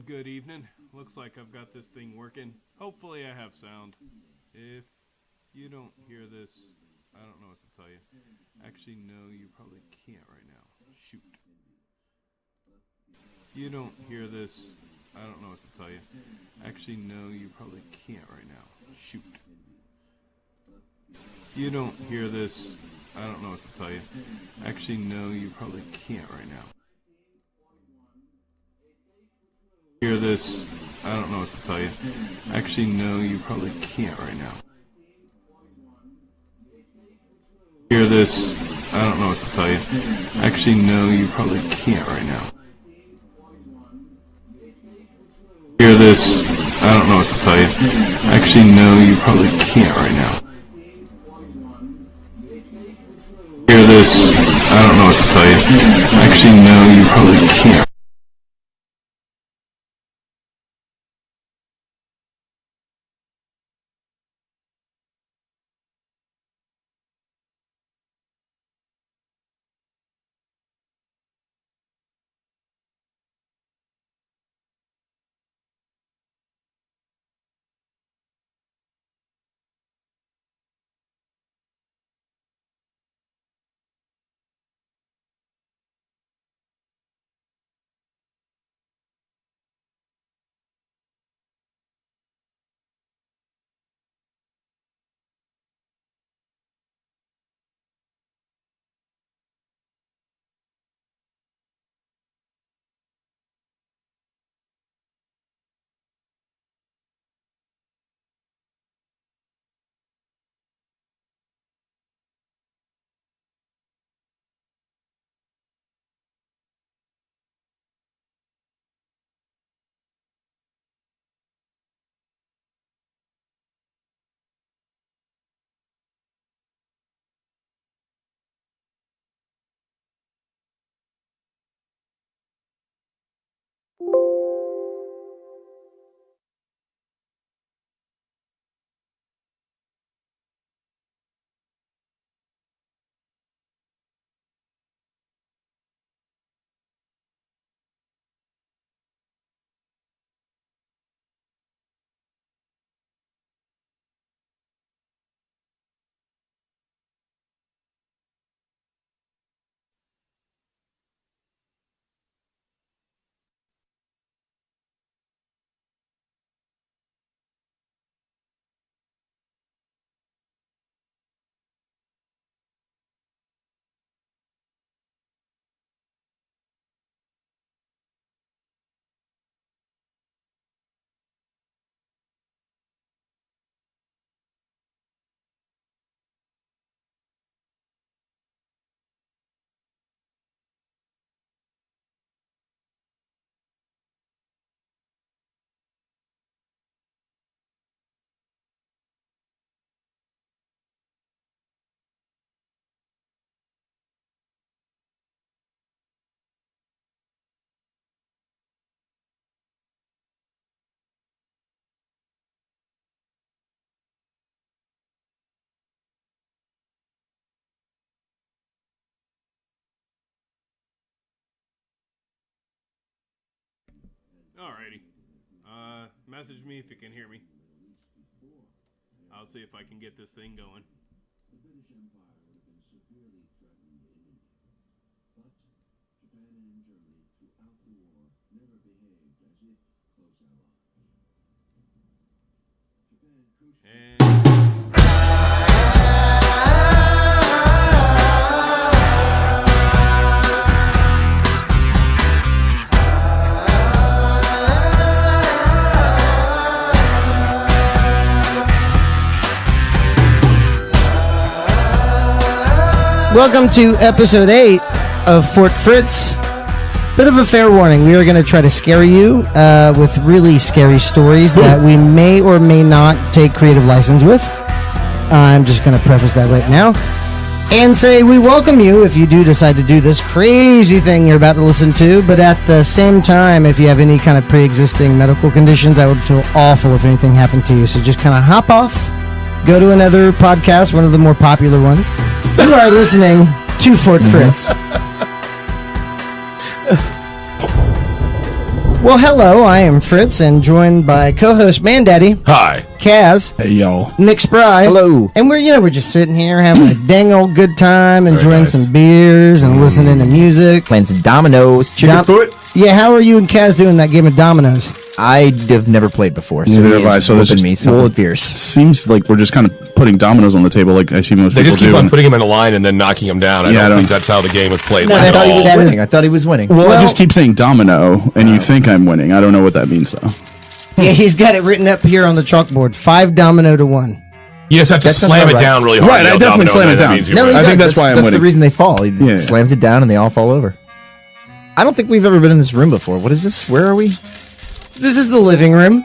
Good evening. Looks like I've got this thing working. Hopefully I have sound. If you don't hear this, I don't know what to tell you. Actually, no, you probably can't right now. Shoot. If you don't hear this, I don't know what to tell you. Actually, no, you probably can't right now. Shoot. If you don't hear this, I don't know what to tell you. Actually, no, you probably can't right now. Hear this, I don't know what to tell you. Actually, no, you probably can't right now. Hear this, I don't know what to tell you. Actually, no, you probably can't right now. Hear this, I don't know what to tell you. Actually, no, you probably can't right now. Hear this, I don't know what to tell you. Actually, no, you probably can't. Alrighty. Message me if you can hear me. I'll see if I can get this thing going. The British Empire would have been severely threatened in India. But Japan and Germany throughout the war never behaved as if close allies. Japan crucially... Welcome to episode 8 of Fort Fritz. Bit of a fair warning. We are going to try to scare you with really scary stories that we may or may not take creative license with. I'm just going to preface that right now. And say we welcome you if you do decide to do this crazy thing you're about to listen to. But at the same time, if you have any kind of pre-existing medical conditions, I would feel awful if anything happened to you. So just kind of hop off, go to another podcast, one of the more popular ones. You are listening to Fort Fritz. Well, hello, I am Fritz, and joined by co-host Mandaddy, Hi. Kaz, Hey, y'all. Nick Spry. Hello. And we're just sitting here having a dang old good time, enjoying nice. some beers and listening to music. Playing some dominoes. Dom- Yeah, how are you and Kaz doing that game of dominoes? I have never played before, so Neither he have I, is so this whooping is- me some well, fierce. Seems like we're just kind of putting dominoes on the table, like I see most They people just keep do. on putting him in a line and then knocking him down. I Yeah, I don't don't- think that's how the game is played. No, like, I at thought he all. was- that is- winning. I thought he was winning. well, Well- I just keep saying domino, and you think I'm winning. I don't know what that means, though. Yeah, he's got it written up here on the chalkboard. 5 domino to 1. You just have to That sounds slam about it right. down really hard. Right, I yell definitely domino, slam and it that down. means you're No, he winning. I think does. that's why I'm That's winning. the reason they fall. He Yeah. slams it down and they all fall over. I don't think we've ever been in this room before. What is this? Where are we? This is the living room.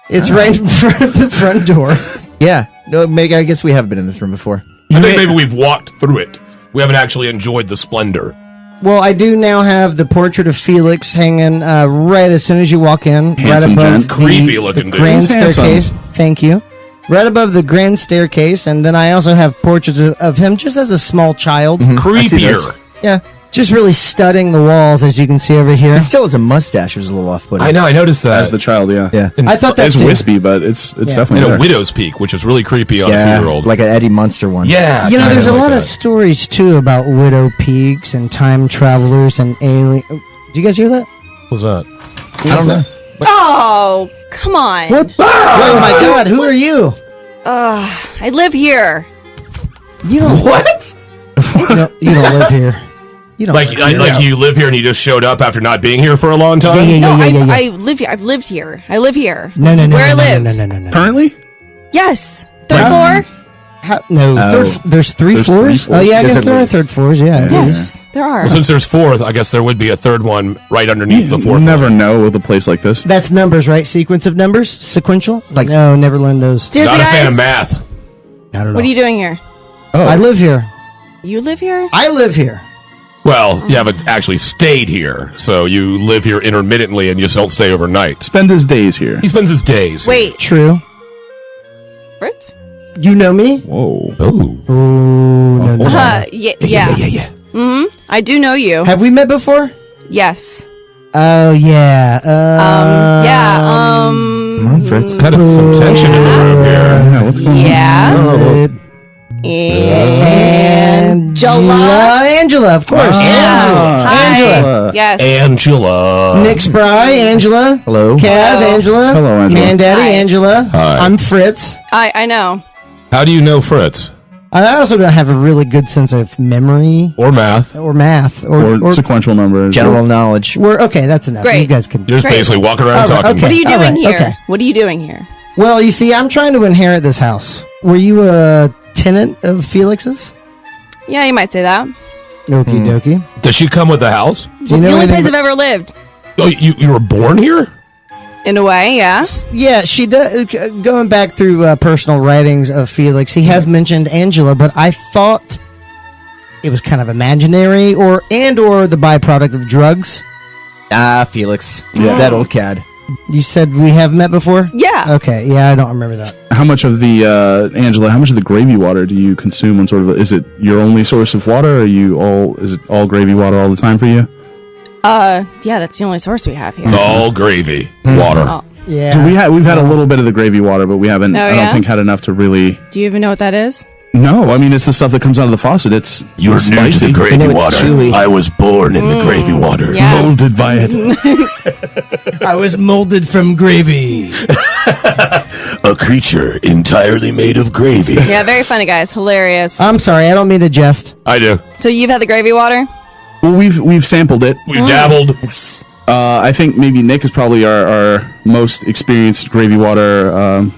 It's right in front of the front door. Yeah. No, I guess we have been in this room before. I think maybe we've walked through it. We haven't actually enjoyed the splendor. Well, I do now have the portrait of Felix hanging right as soon as you walk in, Handsome right above gent. Creepy looking dude. grand He's handsome. staircase. Thank you. Right above the grand staircase, and then I also have portraits of him just as a small child. I see this. Creepier. Yeah. Just really studding the walls, as you can see over here. He still has a mustache, which is a little off-putting. I know, I noticed that. As the child, yeah. Yeah. I thought that's It's wispy, but it's Yeah. definitely And a there. widow's peak, which is really creepy on a Yeah. 2-year-old. Like an Eddie Munster one. yeah. You know, kinda there's a like lot that. of stories too about widow peaks and time travelers and alien. Do you guys hear that? What's that? I don't know. Oh, come on. What? Oh my God! Who are you? I live here. You don't. What? You don't live here. You don't. Like, live here. like you live here and you just showed up after not being here for a long time? Yeah, No, yeah, yeah, yeah. I live here. I've lived here. I live here. No, This no, is no, where no, I no, live. no, no, no, no. Currently? Yes. Third floor? No, Oh. there's three There's floors. 3 floors. Oh yeah, I Because guess there are everybody's- third floors. Yeah. Yes, there are. Well, since there's 4th, I guess there would be a 3rd one right underneath the 4th. You never know with a place like this. That's numbers, right? Sequence of numbers, sequential. Like- no, never learned those. Seriously, Not a fan guys? of math. I don't know. What are you doing here? I live here. You live here? I live here. Well, you haven't actually stayed here, so you live here intermittently and you just don't stay overnight. Spend his days here. He spends his days. Wait, True. Fritz? You know me? Whoa. Oh. Oh no, no. Yeah. I do know you. Have we met before? Yes. Oh yeah. Come on, Fritz. Kind of some tension in the room here. Yeah, what's going on? Yeah. Angela, of course. Hi. Angela. Yes. Angela. Nick Spry, Angela. Hello. Kaz, Angela. Hello, Angela. Mandaddy, Hi. Angela. Hi. I'm Fritz. I know. How do you know Fritz? I also don't have a really good sense of memory Or math? or math Or sequential numbers. General knowledge. We're okay. That's enough. Great. You guys can. You're just Great. basically walking around All right, talking. okay. What are you All doing right, here? okay. What are you doing here? Well, you see, I'm trying to inherit this house. Were you a tenant of Felix's? Yeah, you might say that. Okie dokie. Does she come with the house? Do you It's the know only anything place about- I've ever lived. Oh, you were born here? In a way, yeah. Yeah, she does. Going back through personal writings of Felix, he has mentioned Angela, but I thought it was kind of imaginary, or the byproduct of drugs. Ah, Felix. Yeah. That old cad. You said we have met before. Yeah. Okay. Yeah, I don't remember that. How much of the Angela? How much of the gravy water do you consume on sort of? Is it your only source of water? Or are you all? Is it all gravy water all the time for you? Yeah, that's the only source we have here. It's all gravy. Water. Oh. Yeah. So we've had a little bit of the gravy water, but we haven't. Oh, I don't yeah? think had enough to really. Do you even know what that is? No, I mean it's the stuff that comes out of the faucet. It's You're it's new to spicy. the gravy know it's water. chewy. I was born in the gravy water. Yeah. Molded by it. I was molded from gravy. A creature entirely made of gravy. Yeah, very funny, guys. Hilarious. I'm sorry. I don't mean to jest. I do. So you've had the gravy water? Well, we've sampled it. We dabbled. It's I think maybe Nick is probably our most experienced gravy water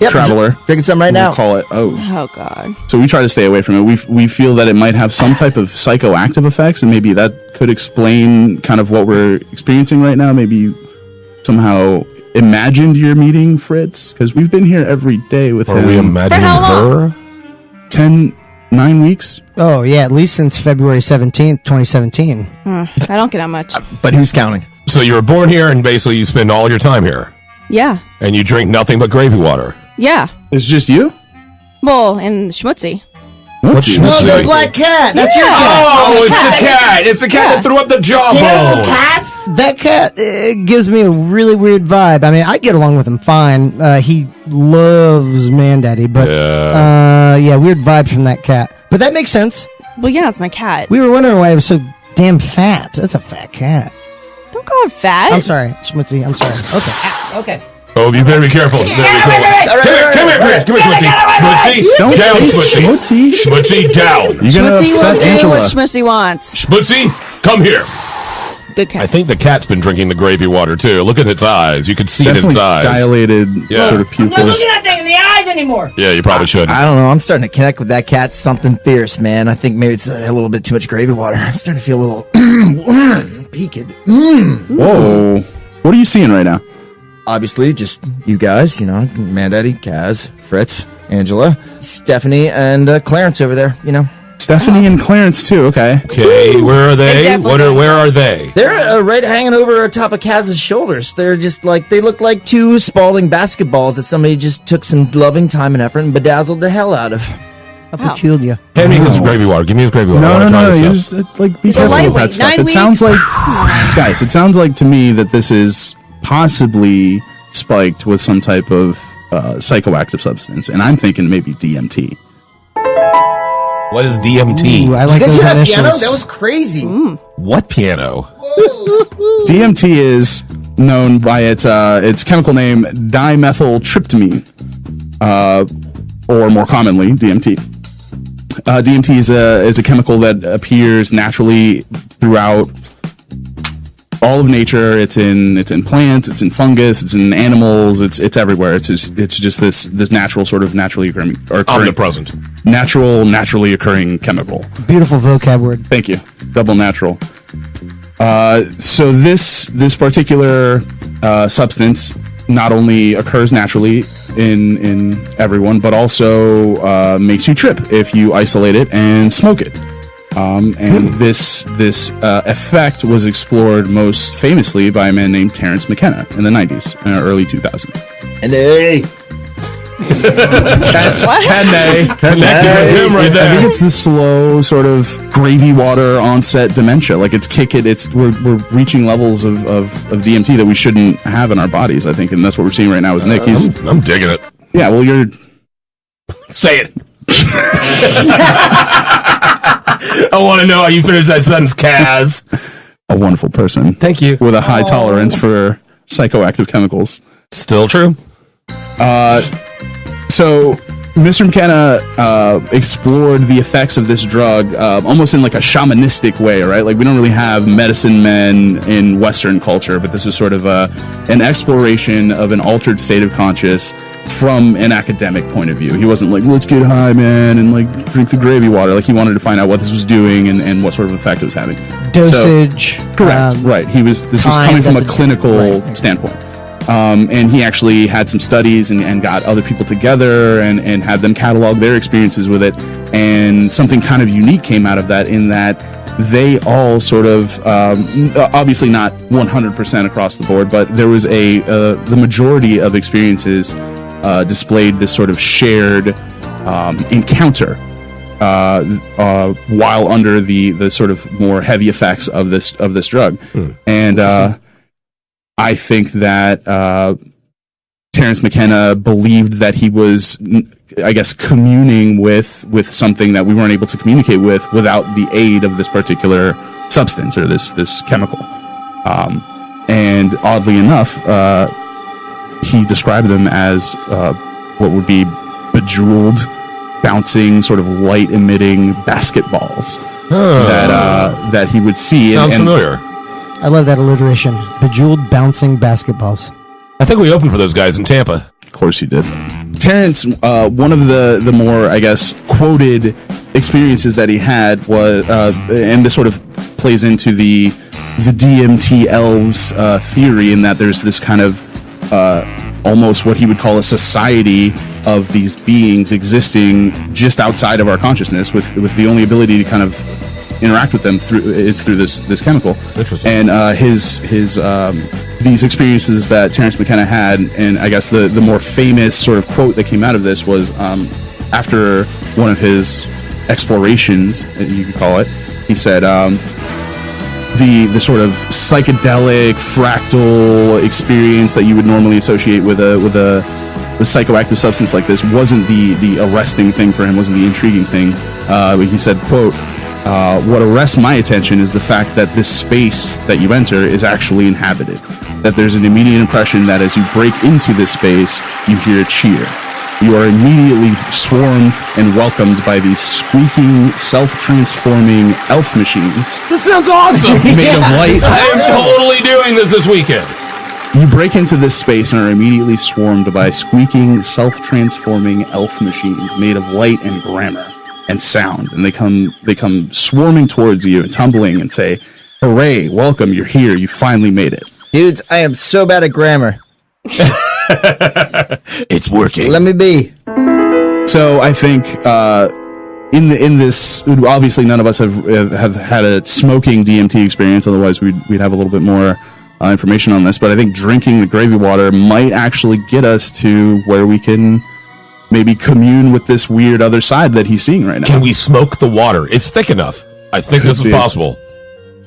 traveler. drinking some right We'll now. call it. Oh, Oh, God. so we try to stay away from it. We feel that it might have some type of psychoactive effects, and maybe that could explain kind of what we're experiencing right now. Maybe you somehow imagined your meeting, Fritz, because we've been here every day with Are him. we imagining For how long? her? 9 weeks. Oh yeah, at least since February 17th, 2017. I don't get that much. But who's counting? So you were born here and basically you spend all your time here. Yeah. And you drink nothing but gravy water. Yeah. It's just you? Well, and schmutzy. What's No, Schmutzy? the black cat. That's your cat. Oh, it's the cat. It's the cat that threw up the jawbone. That cat gives me a really weird vibe. I mean, I get along with him fine. He loves Mandaddy, but weird vibes from that cat. But that makes sense. Well, yeah, it's my cat. We were wondering why it was so damn fat. That's a fat cat. Don't call her fat. I'm sorry, Schmutzy. I'm sorry. Okay. Okay. Oh, you better be careful. You better be careful. Come here, Chris. Come here, Schmutzy. Schmutzy, Don't down, chase Schmutzy. Schmutzy, down. You're gonna Schmutzy upset will do Angela. what Schmutzy wants. Schmutzy, come here. Good cat. I think the cat's been drinking the gravy water, too. Look at its eyes. You can see it in Definitely its eyes. dilated Yeah. sort of pupils. that thing in the eyes anymore. Yeah, you probably shouldn't. I don't know. I'm starting to connect with that cat. Something fierce, man. I think maybe it's a little bit too much gravy water. I'm starting to feel a little peaked. Whoa. What are you seeing right now? Obviously, just you guys, Mandaddy, Kaz, Fritz, Angela, Stephanie, and Clarence over there, Stephanie and Clarence, too. Okay. Okay, where are they? definitely Where don't are trust. they? They're right hanging over top of Kaz's shoulders. They're just they look like two Spalding basketballs that somebody just took some loving time and effort and bedazzled the hell out of. How peculiar. Hand me his gravy water. Give me his gravy water. I No, wanna try you this stuff. just, be He's a careful with that lightweight, stuff. 9 It sounds weeks. like, guys, it sounds like to me that this is possibly spiked with some type of psychoactive substance, and I'm thinking maybe DMT. What is DMT? Ooh, I like You guys those hear that piano? initials. That was crazy. What piano? DMT is known by its chemical name dimethyltryptamine, or more commonly DMT. DMT is a chemical that appears naturally throughout all of nature. It's in plants, it's in fungus, it's in animals, it's everywhere. It's just this natural sort of naturally occurring Omnipresent. naturally occurring chemical. Beautiful vocab word. Thank you. Double natural. So this particular substance not only occurs naturally in everyone, but also makes you trip if you isolate it and smoke it. And this effect was explored most famously by a man named Terence McKenna in the 90s and early 2000s. And hey, Connected with him right I think there. it's the slow sort of gravy water onset dementia. Like we're reaching levels of DMT that we shouldn't have in our bodies, I think, and that's what we're seeing right now with Nick. I'm digging it. Yeah, well, you're Say it. I want to know how you finish that sentence, Kaz. a wonderful person. Thank you. With a high tolerance for psychoactive chemicals. Still true. So Mr. McKenna explored the effects of this drug almost in like a shamanistic way, right? Like we don't really have medicine men in Western culture, but this was sort of an exploration of an altered state of conscious from an academic point of view. He wasn't like, let's get high, man, and like drink the gravy water. Like he wanted to find out what this was doing and what sort of effect it was having. Dosage. Correct. Right. This was coming from a clinical right. standpoint. And he actually had some studies and got other people together and had them catalog their experiences with it. And something kind of unique came out of that in that they all sort of, obviously not 100% across the board, but there was the majority of experiences displayed this sort of shared encounter while under the sort of more heavy effects of this drug. And I think that Terence McKenna believed that he was, I guess, communing with something that we weren't able to communicate with without the aid of this particular substance or this chemical. And oddly enough, he described them as what would be bejeweled, bouncing, sort of light-emitting basketballs that he would see. Sounds familiar. I love that alliteration. Bejeweled bouncing basketballs. I think we opened for those guys in Tampa. Of course you did. Terrence, one of the more, I guess, quoted experiences that he had was, and this sort of plays into the DMT elves theory in that there's this kind of almost what he would call a society of these beings existing just outside of our consciousness with the only ability to kind of interact with them through this chemical. Interesting. And these experiences that Terence McKenna had, and I guess the more famous sort of quote that came out of this was after one of his explorations, you could call it. He said the sort of psychedelic fractal experience that you would normally associate with a psychoactive substance like this wasn't the arresting thing for him, wasn't the intriguing thing. He said, quote, what arrests my attention is the fact that this space that you enter is actually inhabited. That there's an immediate impression that as you break into this space, you hear a cheer. You are immediately swarmed and welcomed by these squeaking, self-transforming elf machines. This sounds awesome. Made of light. I am totally doing this weekend. You break into this space and are immediately swarmed by squeaking, self-transforming elf machines made of light and grammar and sound. And they come swarming towards you and tumbling and say, "Hooray, welcome, you're here, you finally made it." Dudes, I am so bad at grammar. It's working. Let me be. So I think in this, obviously none of us have had a smoking DMT experience. Otherwise, we'd have a little bit more information on this. But I think drinking the gravy water might actually get us to where we can maybe commune with this weird other side that he's seeing right now. Can we smoke the water? It's thick enough. I think this is possible.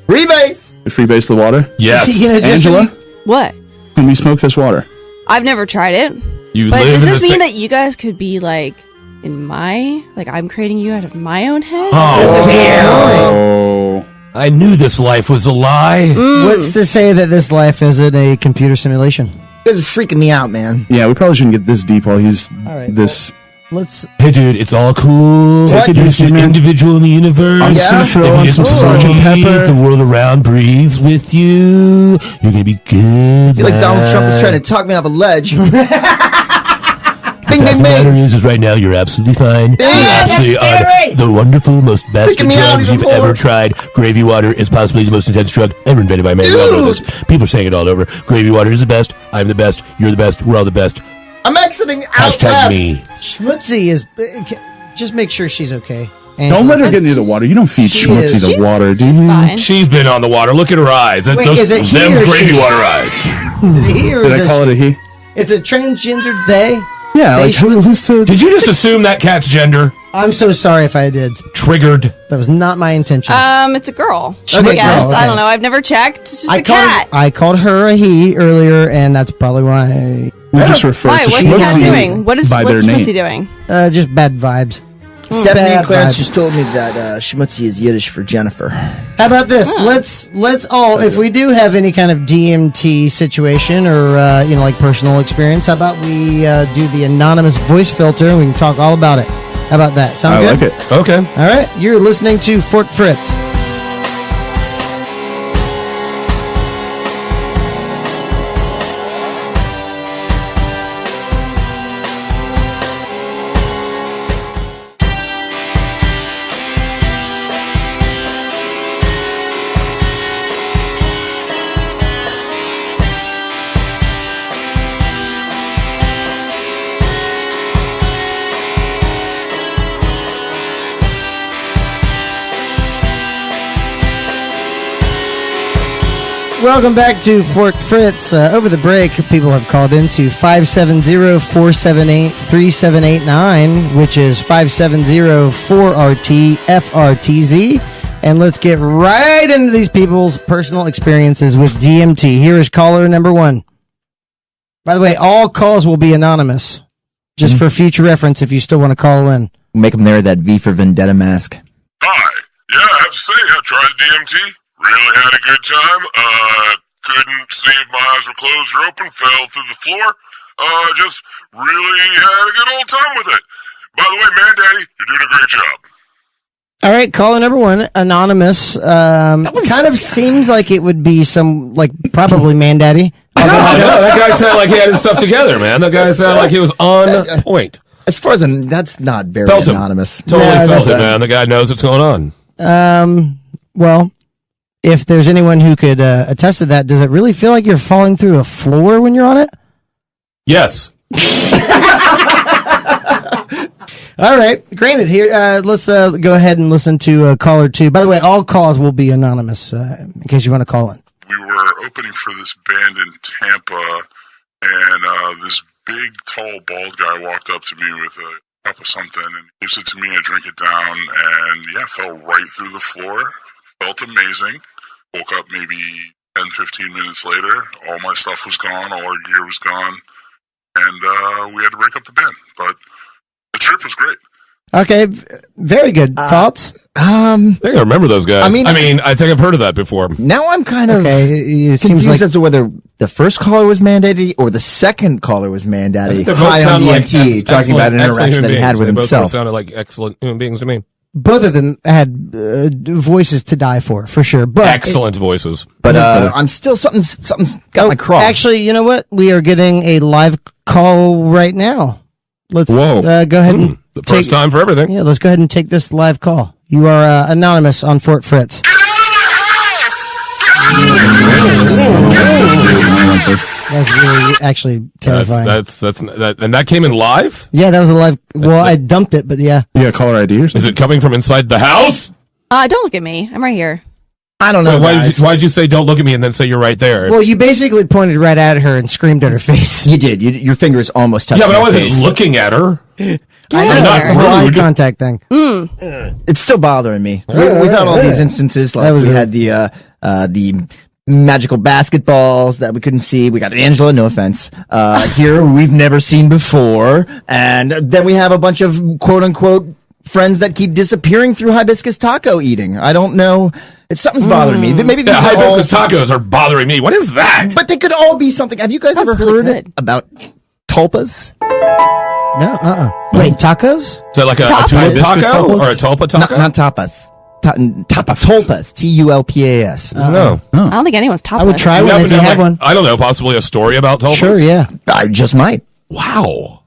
Rebase. Freebase the water. Yes. You know, just- Angela, What? can we smoke this water? I've never tried it. You But live does in this the mean sa- that you guys could be like in my, like I'm creating you out of my own head? Oh, Oh, I knew this life was a lie. What's to say that this life isn't a computer simulation? You guys are freaking me out, man. yeah. We probably shouldn't get this deep while he's right, this. Let's. Hey, dude, it's all cool. Take it You're easy, an man. individual in the universe. I'm just gonna throw If on you some just Sergeant breathe, Pepper. the world around breathes with you. You're gonna be good. I feel like Donald Trump is trying to talk me off a ledge. Bing, The bing, matter bing. is right now you're absolutely fine. You're absolutely on the wonderful, most best Freaking me out drugs even you've ever more. tried. Gravy water is possibly the most intense drug ever invented by man. We all know this. People are saying it all over. Gravy water is the best. I'm the best. You're the best. We're all the best. I'm exiting out Hashtag left. me. Schmutzy is. Just make sure she's okay. Don't let her get near the water. You don't feed She Schmutzy is. the water, do She's you? fine. She's been on the water. Look at her eyes. That's Wait, those is it he them's or gravy she? water eyes. Is it he or Did is I it call it a he? It's a transgendered they. Yeah, They like who's to? Did you just assume that cat's gender? I'm so sorry if I did. Triggered. That was not my intention. It's a girl. Okay, I guess. girl, okay. I don't know. I've never checked. It's just a called cat. I called her a he earlier, and that's probably why. We just refer Why? to What's the cat Schmutzy doing? What's by their Schmutzy name. doing? Just bad vibes. Stephanie and Bad Clarence vibes. just told me that Schmutzy is Yiddish for Jennifer. How about this? Let's all, if we do have any kind of DMT situation or like personal experience, how about we do the anonymous voice filter and we can talk all about it. How about that? Sound I good? like it. Okay. All right, you're listening to Fort Fritz. Welcome back to Fort Fritz. Over the break, people have called into 570-478-3789, which is 570-4RT-FRTZ. And let's get right into these people's personal experiences with DMT. Here is caller number one. By the way, all calls will be anonymous, just for future reference if you still want to call in. Make him wear that V for Vendetta mask. Hi. Yeah, I have to say, I tried the DMT. Really had a good time. Couldn't see if my eyes were closed or open. Fell through the floor. Just really had a good old time with it. By the way, Man Daddy, you're doing a great job. All right, caller number one, anonymous. Kind of seems like it would be some, probably Man Daddy. No, that guy sounded like he had his stuff together, man. That guy sounded like he was on point. As far as that's not very Felt him. anonymous. Totally No, felt that's- it, man. The guy knows what's going on. Well, if there's anyone who could attest to that, does it really feel like you're falling through a floor when you're on it? Yes. All right, granted. Here, let's go ahead and listen to caller two. By the way, all calls will be anonymous in case you want to call in. We were opening for this band in Tampa, and this big, tall, bald guy walked up to me with a cup of something, and he gives it to me. I drink it down, and yeah, fell right through the floor. Felt amazing. Woke up maybe 10, 15 minutes later. All my stuff was gone. All our gear was gone. And we had to break up the band. But the trip was great. Okay, very good. Thoughts? I think I remember those guys. I mean, I think I've heard of that before. Now I'm kind of it seems confused like as to whether the first caller was Man-Daddy or the second caller was Man-Daddy. They both High on sound like DMT, talking about an excellent interaction that he had with human beings. They both himself. sounded like excellent human beings to me. both of them had voices to die for sure. But Excellent voices. But I'm still something's got my craw. Actually, you know what? We are getting a live call right now. Let's go ahead and the first time for everything. Yeah, let's go ahead and take this live call. You are anonymous on Fort Fritz. That's really actually terrifying. That's and that came in live? Yeah, that was a live. Well, I dumped it, but yeah. Yeah, caller ID or something. Is it coming from inside the house? Don't look at me. I'm right here. I don't know. Why'd you say don't look at me and then say you're right there? Well, you basically pointed right at her and screamed at her face. You did. Your fingers almost touched. Yeah, but I my wasn't face. looking at her. I know, Not the whole eye rude. contact thing. It's still bothering me. We've had all these instances, like we had the magical basketballs that we couldn't see. We got Angela, no offense, here we've never seen before, and then we have a bunch of quote unquote friends that keep disappearing through hibiscus taco eating. I don't know. Something's bothering me. Maybe these The are all, hibiscus tacos are bothering me. What is that? but they could all be something. Have you guys That's ever really heard good. about tulpas? No, Wait, tacos? Is that like a Tapas. tulip Hibiscus taco tapas? or a tulpa taco? Not tapas. Tulpas. Tulpas. No. I don't think anyone's top. I would try one if you have one. I don't know, possibly a story about tulpas? Sure, yeah. I just might. Wow.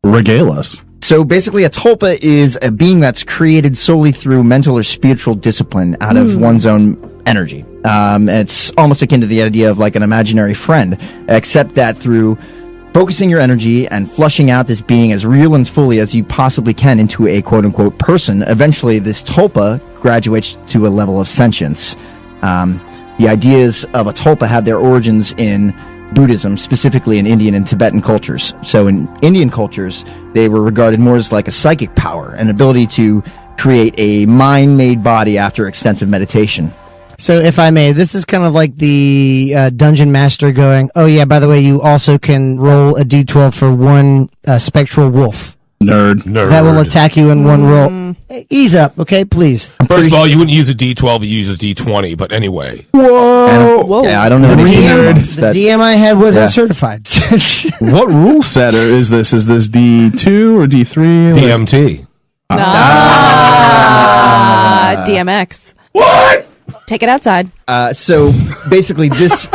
Regale us. So basically, a tulpa is a being that's created solely through mental or spiritual discipline out of one's own energy. It's almost akin to the idea of like an imaginary friend, except that through focusing your energy and flushing out this being as real and fully as you possibly can into a quote-unquote person, eventually this tulpa graduates to a level of sentience. The ideas of a tulpa have their origins in Buddhism, specifically in Indian and Tibetan cultures. So in Indian cultures, they were regarded more as like a psychic power, an ability to create a mind-made body after extensive meditation. So, if I may, this is kind of like the dungeon master going, oh, yeah, by the way, you also can roll a d12 for one spectral wolf. Nerd. That will attack you in one roll. Ease up, okay, please. First of all, you wouldn't use a D12, you use a D20, but anyway. Whoa. Yeah, I don't know any games The that DM I had wasn't Yeah. certified. What rule setter is this? Is this D2 or D3? DMT. DMX. What? Take it outside. So basically, this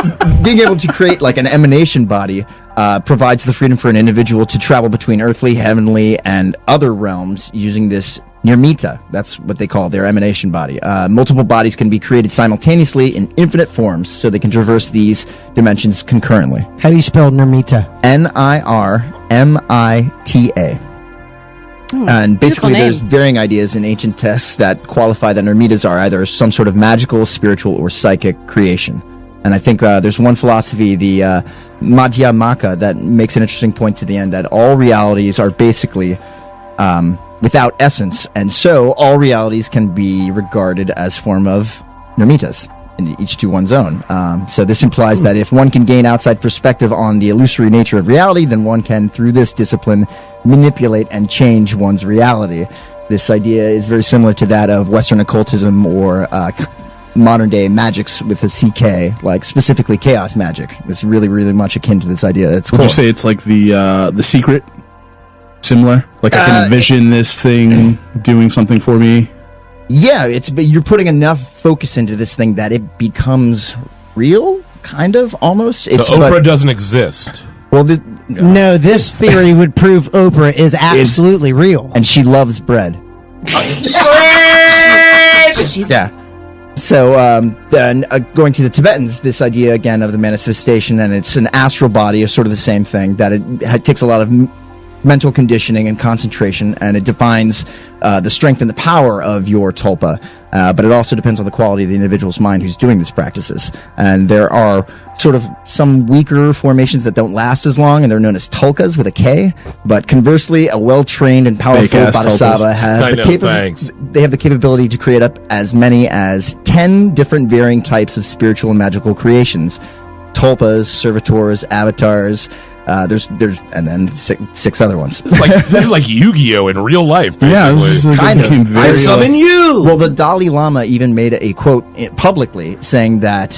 being able to create like an emanation body provides the freedom for an individual to travel between earthly, heavenly, and other realms using this nirmita. That's what they call their emanation body. Multiple bodies can be created simultaneously in infinite forms, so they can traverse these dimensions concurrently. How do you spell Nirmita? Nirmita. And basically, name. there's varying ideas in ancient texts that qualify that Nirmitas are either some sort of magical, spiritual, or psychic creation. And I think there's one philosophy, the Madhyamaka, that makes an interesting point to the end that all realities are basically without essence, and so all realities can be regarded as form of Nirmitas, and each to one's own. So this implies that if one can gain outside perspective on the illusory nature of reality, then one can, through this discipline, manipulate and change one's reality. This idea is very similar to that of Western occultism or modern day magics with a CK, like specifically chaos magic. It's really, really much akin to this idea. It's Would cool. you say it's like the secret? Similar? Like I can envision this thing doing something for me? Yeah, but you're putting enough focus into this thing that it becomes real, kind of, almost. So Oprah doesn't exist. Well, No, this theory would prove Oprah is absolutely real. and she loves bread. Yeah. So, then going to the Tibetans, this idea again of the manifestation, and it's an astral body, is sort of the same thing. That it takes a lot of mental conditioning and concentration, and it defines the strength and the power of your tulpa. But it also depends on the quality of the individual's mind who's doing these practices. And there are sort of some weaker formations that don't last as long, and they're known as tulkas with a K. But conversely, a well-trained and powerful Fake-ass bodhisattva tulpas. has I the know, thanks. they have the capability to create up as many as 10 different varying types of spiritual and magical creations. Tulpas, servitors, avatars. There's and then six other ones. This is like Yu-Gi-Oh in real life, basically. Yeah, this is like Kind it of. became very I summon you. Well, the Dalai Lama even made a quote publicly saying that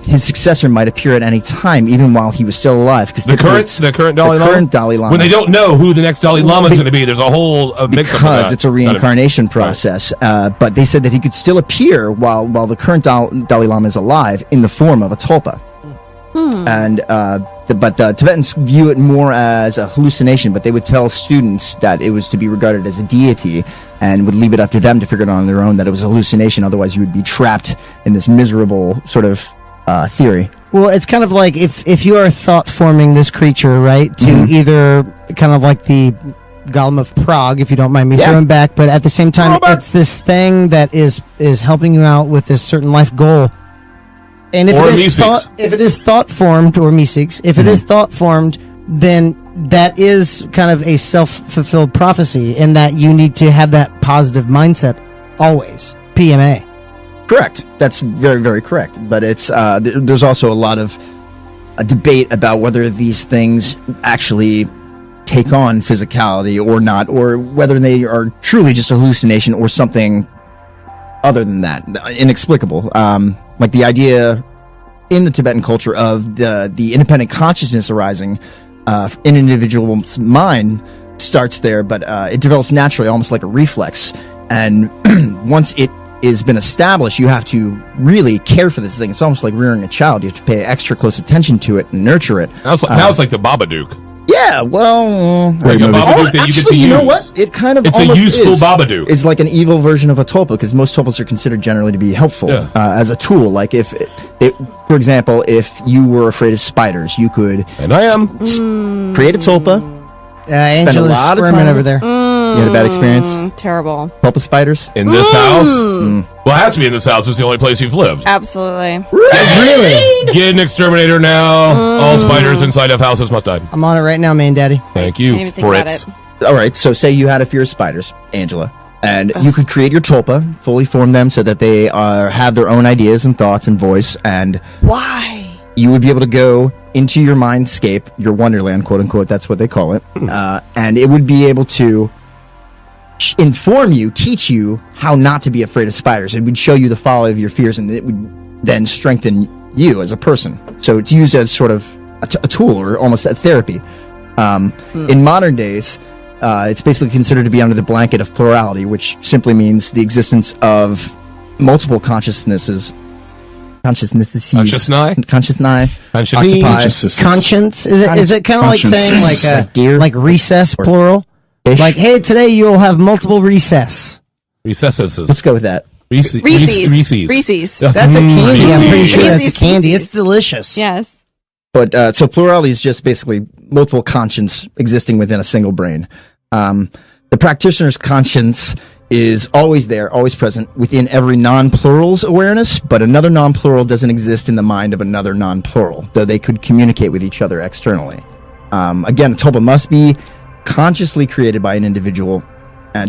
his successor might appear at any time, even while he was still alive. Because the current Dalai Lama. current Dalai Lama. When they don't know who the next Dalai Lama is going to be, there's a whole mix up of because that. it's a reincarnation process. But they said that he could still appear while the current Dalai Lama is alive in the form of a tulpa. And but the Tibetans view it more as a hallucination, but they would tell students that it was to be regarded as a deity and would leave it up to them to figure it out on their own, that it was a hallucination. Otherwise, you would be trapped in this miserable sort of theory. Well, it's kind of like if you are thought forming this creature, right, to either kind of like the Golem of Prague, if you don't mind me throwing back, but at the same time, it's this thing that is helping you out with this certain life goal. And if it is thought formed, or Meeseeks, if it is thought formed, then that is kind of a self-fulfilled prophecy in that you need to have that positive mindset always. PMA. Correct. That's very, very correct. But it's there's also a lot of debate about whether these things actually take on physicality or not, or whether they are truly just a hallucination or something other than that, inexplicable. Like the idea in the Tibetan culture of the independent consciousness arising in an individual's mind starts there, but it develops naturally, almost like a reflex. And once it has been established, you have to really care for this thing. It's almost like rearing a child. You have to pay extra close attention to it and nurture it. Now it's like the Babadook. Yeah, well... Like a Babadook that you get to actually, you know use. what? It kind of It's a almost useful is. Babadook. It's like an evil version of a tulpa, because most tulpas are considered generally to be helpful as a tool. Like for example, if you were afraid of spiders, you could... And I am. Create a tulpa. Spend a Angela's lot of squirming time over there. You had a bad experience? Terrible. Tulpa spiders? In this house? Well, it has to be in this house. It's the only place you've lived. Absolutely. Really? Get an exterminator now. All spiders inside of houses must die. I'm on it right now, man, daddy. Thank Can't you, even think about Fritz. it. All right, so say you had a fear of spiders, Angela, and you could create your tulpa, fully form them so that they have their own ideas and thoughts and voice, and Why? you would be able to go into your mindscape, your wonderland, quote unquote, that's what they call it, and it would be able to inform you, teach you how not to be afraid of spiders. It would show you the folly of your fears, and it would then strengthen you as a person. So it's used as sort of a tool, or almost a therapy. In modern days, it's basically considered to be under the blanket of plurality, which simply means the existence of multiple consciousnesses. Consciousness. Octopi. Conscience? Is it kind of like Conscience. saying like Deer. like recess, plural? Fish. Like, hey, today you'll have multiple recess. Recesses. Let's go with that. Reese's. That's a candy. I'm pretty sure that's Reese's a candy. Pieces. It's delicious. Yes. But so plurality is just basically multiple conscience existing within a single brain. The practitioner's conscience is always there, always present within every non-plural's awareness, but another non-plural doesn't exist in the mind of another non-plural, though they could communicate with each other externally. Again, a tulpa must be consciously created by an individual,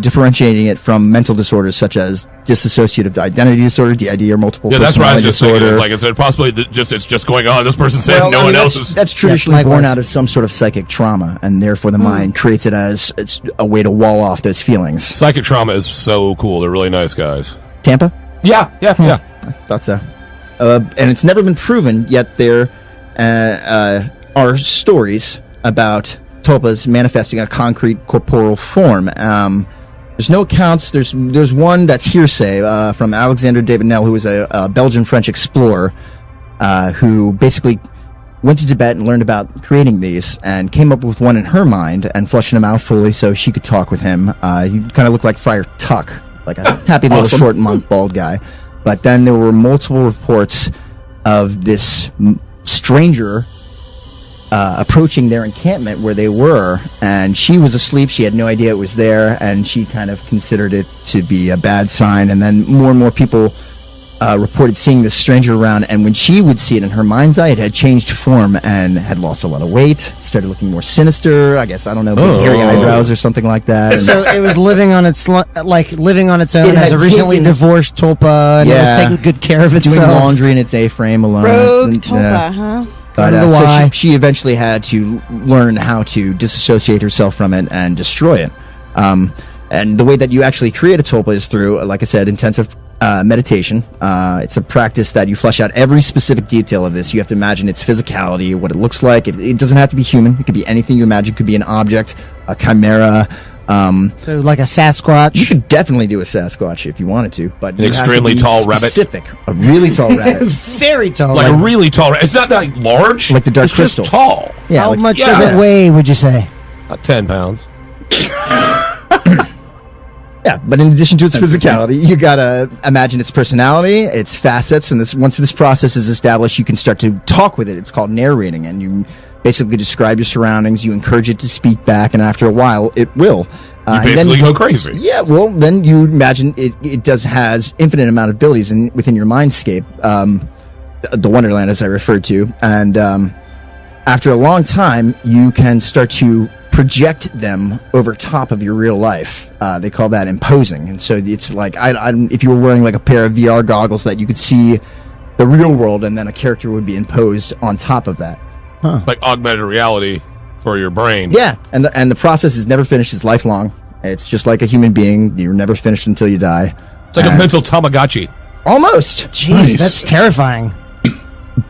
differentiating it from mental disorders such as dissociative identity disorder, DID, or multiple Yeah, that's what I was personality just saying. disorder. It's like it's possibly it's just going on. This person said Well, no I mean, one else is. That's traditionally likewise. born out of some sort of psychic trauma, and therefore the mind creates it as it's a way to wall off those feelings. Psychic trauma is so cool. They're really nice guys. Tampa? Yeah. Thought so. And it's never been proven, yet there are stories about tulpas manifesting a concrete corporeal form. There's no accounts. There's one that's hearsay from Alexander David Nell, who was a Belgian-French explorer who basically went to Tibet and learned about creating these and came up with one in her mind and fleshed him out fully so she could talk with him. He kind of looked like Friar Tuck, like a happy little Awesome. short monk bald guy. But then there were multiple reports of this stranger approaching their encampment where they were, and she was asleep. She had no idea it was there, and she kind of considered it to be a bad sign. And then more and more people reported seeing this stranger around, and when she would see it in her mind's eye, it had changed form and had lost a lot of weight, started looking more sinister. I guess, I don't know, big hairy eyebrows or something like that. And So it was living on its living on its own It as a had recently taken- divorced tulpa, and it was taking good care of itself. doing laundry in its A-frame alone. Rogue And, tulpa, huh? But Go to the so Y. she eventually had to learn how to disassociate herself from it and destroy it. And the way that you actually create a tulpa is through, like I said, intensive meditation. It's a practice that you flesh out every specific detail of this. You have to imagine its physicality, what it looks like. It doesn't have to be human. It could be anything you imagine. It could be an object, a chimera. So like a Sasquatch. You could definitely do a Sasquatch if you wanted to, but An you have to extremely be tall rabbit. specific. A really tall rabbit. Very tall. Like a really tall. It's not that large. Like the Dark it's Crystal. just tall. Yeah, How like- much yeah. does it weigh, would you say? 10 pounds. Yeah, but in addition to its physicality, you gotta imagine its personality, its facets, and once this process is established, you can start to talk with it. It's called narrating, and you basically describe your surroundings. You encourage it to speak back, and after a while, it will. You And basically then- go crazy. Yeah, well, then you imagine it has infinite amount of abilities within your mindscape, the Wonderland, as I referred to, and after a long time, you can start to project them over top of your real life. They call that imposing, and so it's like if you were wearing like a pair of VR goggles that you could see the real world, and then a character would be imposed on top of that. Like augmented reality for your brain. Yeah, and the process is never finished. It's lifelong. It's just like a human being. You're never finished until you die. It's like a mental Tamagotchi. Almost. Jeez, Nice. that's terrifying.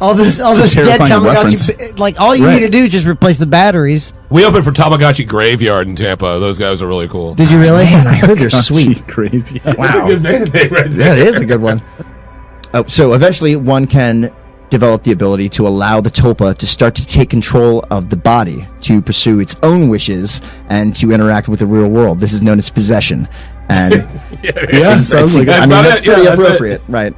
All those a dead terrifying reference. Tamagotchi, like all you Right. need to do is just replace the batteries. We opened for Tamagotchi Graveyard in Tampa. Those guys are really cool. Did you really? Man, I heard they're sweet. Graveyard. That's a good band name right there. That is a good one. So eventually, one can develop the ability to allow the tulpa to start to take control of the body, to pursue its own wishes, and to interact with the real world. This is known as possession. And Yeah, sounds like I it. mean, about that's it. Yeah, pretty that's it. appropriate, right?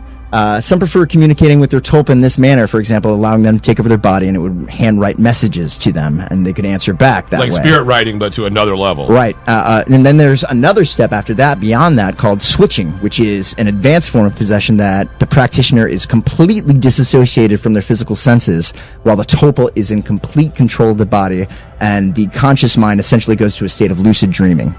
Some prefer communicating with their tulpa in this manner, for example, allowing them to take over their body, and it would handwrite messages to them, and they could answer back that Like way. spirit writing, but to another level. Right. And then there's another step after that, beyond that, called switching, which is an advanced form of possession that the practitioner is completely disassociated from their physical senses, while the tulpa is in complete control of the body, and the conscious mind essentially goes to a state of lucid dreaming.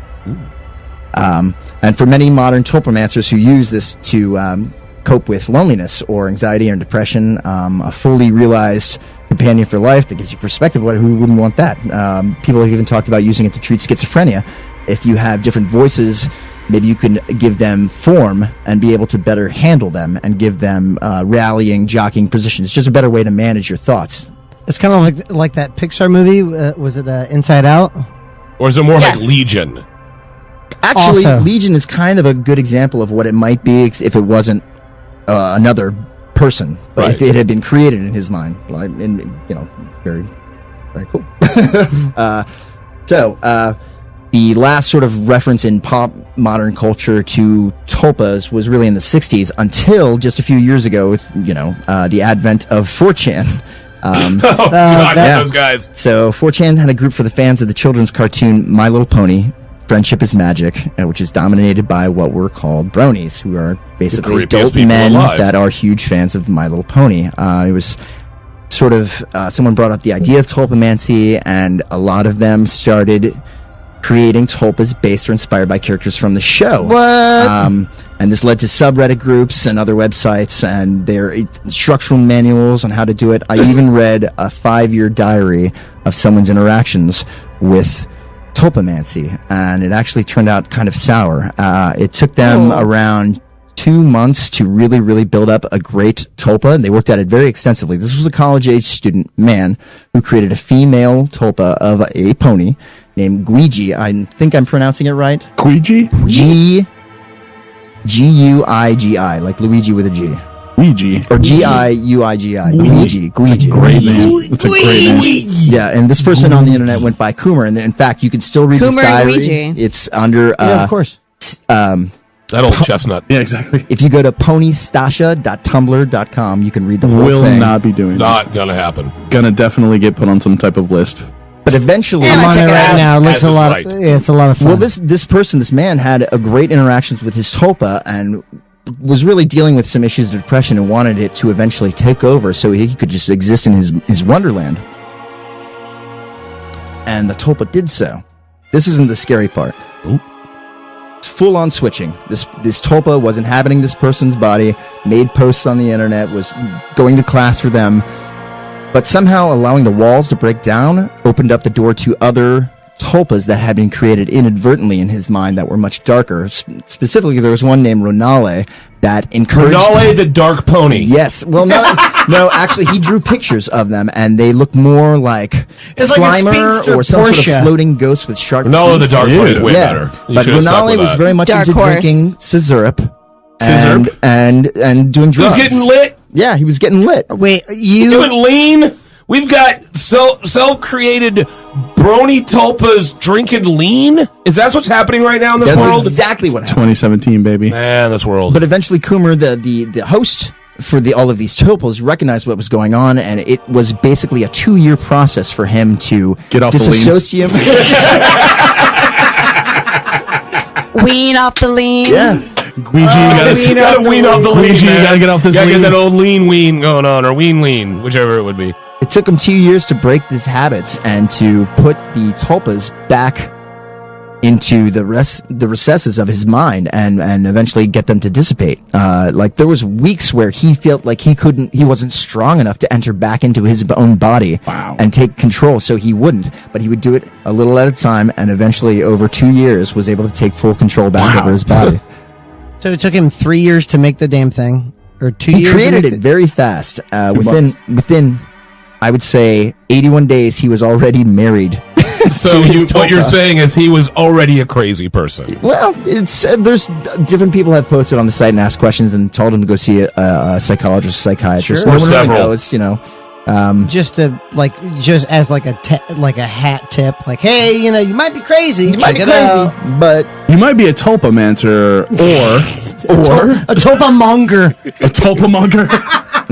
And for many modern tulpamancers who use this to cope with loneliness or anxiety or depression, a fully realized companion for life that gives you perspective. Who wouldn't want that? People have even talked about using it to treat schizophrenia. If you have different voices, maybe you can give them form and be able to better handle them and give them rallying, jockeying positions. It's just a better way to manage your thoughts. It's kind of like that Pixar movie. Was it Inside Out? Or is it more Yes. like Legion? Actually, Also- Legion is kind of a good example of what it might be if it wasn't another person, but if Right. it had been created in his mind. Like, and, it's very, very cool. The last sort of reference in pop modern culture to tulpas was really in the 60s until just a few years ago with, the advent of 4chan. Oh, God, that- those guys. So 4chan had a group for the fans of the children's cartoon My Little Pony, Friendship is Magic, which is dominated by what were called bronies, who are basically creepiest adult people men alive. that are huge fans of My Little Pony. It was sort of, someone brought up the idea of tulpamancy, and a lot of them started creating tulpas based or inspired by characters from the show. What? And this led to subreddit groups and other websites and their instructional manuals on how to do it. I even read a 5-year diary of someone's interactions with tulpamancy, and it actually turned out kind of sour. It took them around 2 months to really, really build up a great tulpa, and they worked at it very extensively. This was a college-age student man who created a female tulpa of a pony named Guigi. I think I'm pronouncing it right. Ouija? G-U-I-G-I, like Luigi with a G. Ouija. Or G-I-U-I-G-I. Guigi. Great name. That's a great name. Yeah, and this person on the internet went by Coomer, and in fact, you can still read this Coomer diary. Luigi. It's under, Yeah, of course. That old chestnut. Yeah, exactly. if you go to ponystasha.tumblr.com, you can read the whole Will thing. not be doing that. Not gonna happen. Gonna definitely get put on some type of list. But eventually, Yeah, I'm on check it it right out. now. It looks As a is lot. right. It's a lot of fun. well, this person, this man, had a great interactions with his tulpa, and was really dealing with some issues of depression and wanted it to eventually take over so he could just exist in his wonderland. And the tulpa did so. This isn't the scary part. Oop. Full on switching. This tulpa was inhabiting this person's body, made posts on the internet, was going to class for them, but somehow allowing the walls to break down opened up the door to other tulpas that had been created inadvertently in his mind that were much darker. Specifically, there was one named Ronale that encouraged... Ronale the Dark Pony. Yes. Well, no, actually, he drew pictures of them, and they look more like It's like a Slimer speedster or some sort Porsche. of floating ghost with sharp Ronale the teeth. Dark Pony is way better. You But should have stuck Ronale with was that. very much Dark into horse. drinking scissorp. Scissorp? And doing He drugs. was getting lit. Yeah, he was getting lit. Wait, you Doing lean. We've got self-created brony tulpas drinking lean. Is that what's happening right now in this That's world? exactly what happened. 2017, baby. Man, this world. But eventually, Coomer, the host for all of these tulpas, recognized what was going on, and it was basically a 2-year process for him to Get off the lean. disassociate. Wean off the lean. Yeah. Ouija, You gotta wean off the lean, Ouija, you man. gotta get off this Gotta lean. get that old lean going on, or lean, whichever it would be. It took him 2 years to break these habits and to put the tulpas back into the recesses of his mind and eventually get them to dissipate. Like there was weeks where he felt like he wasn't strong enough to enter back into his own body and take control, so he wouldn't. But he would do it a little at a time, and eventually, over 2 years, was able to take full control back over his body. So it took him 3 years to make the damn thing, or 2 He years. to created make it very fast. Within, I would say, 81 days, he was already married. So to his what you're tulpa. saying is he was already a crazy person. Well, it's there's different people have posted on the site and asked questions and told him to go see a psychologist, psychiatrist. Sure. No Or one really several. knows, you know. just as like a hat tip, like, hey, you know, you might be crazy. You might Check be it crazy, out. but You might be a tulpamancer or A tulpa monger. a tulpamonger.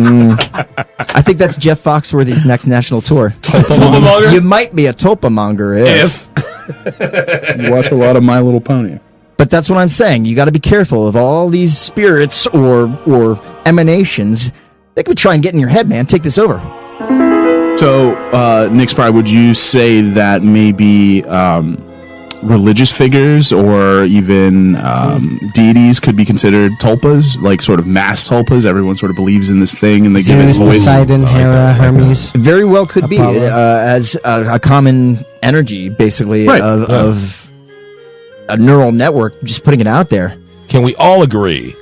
I think that's Jeff Foxworthy's next national tour. Tulpamonger? You might be a tulpamonger if. You watch a lot of My Little Pony. But that's what I'm saying. You got to be careful of all these spirits or emanations. They could try and get in your head, man. Take this over. So, Nick Spry, would you say that maybe religious figures or even deities could be considered tulpas, like sort of mass tulpas? Everyone sort of believes in this thing and they give it Zeus, voice. Poseidon, Hera, Hermes. Very well could be Apollo. as a common energy, basically, Right. of a neural network, just putting it out there. Can we all agree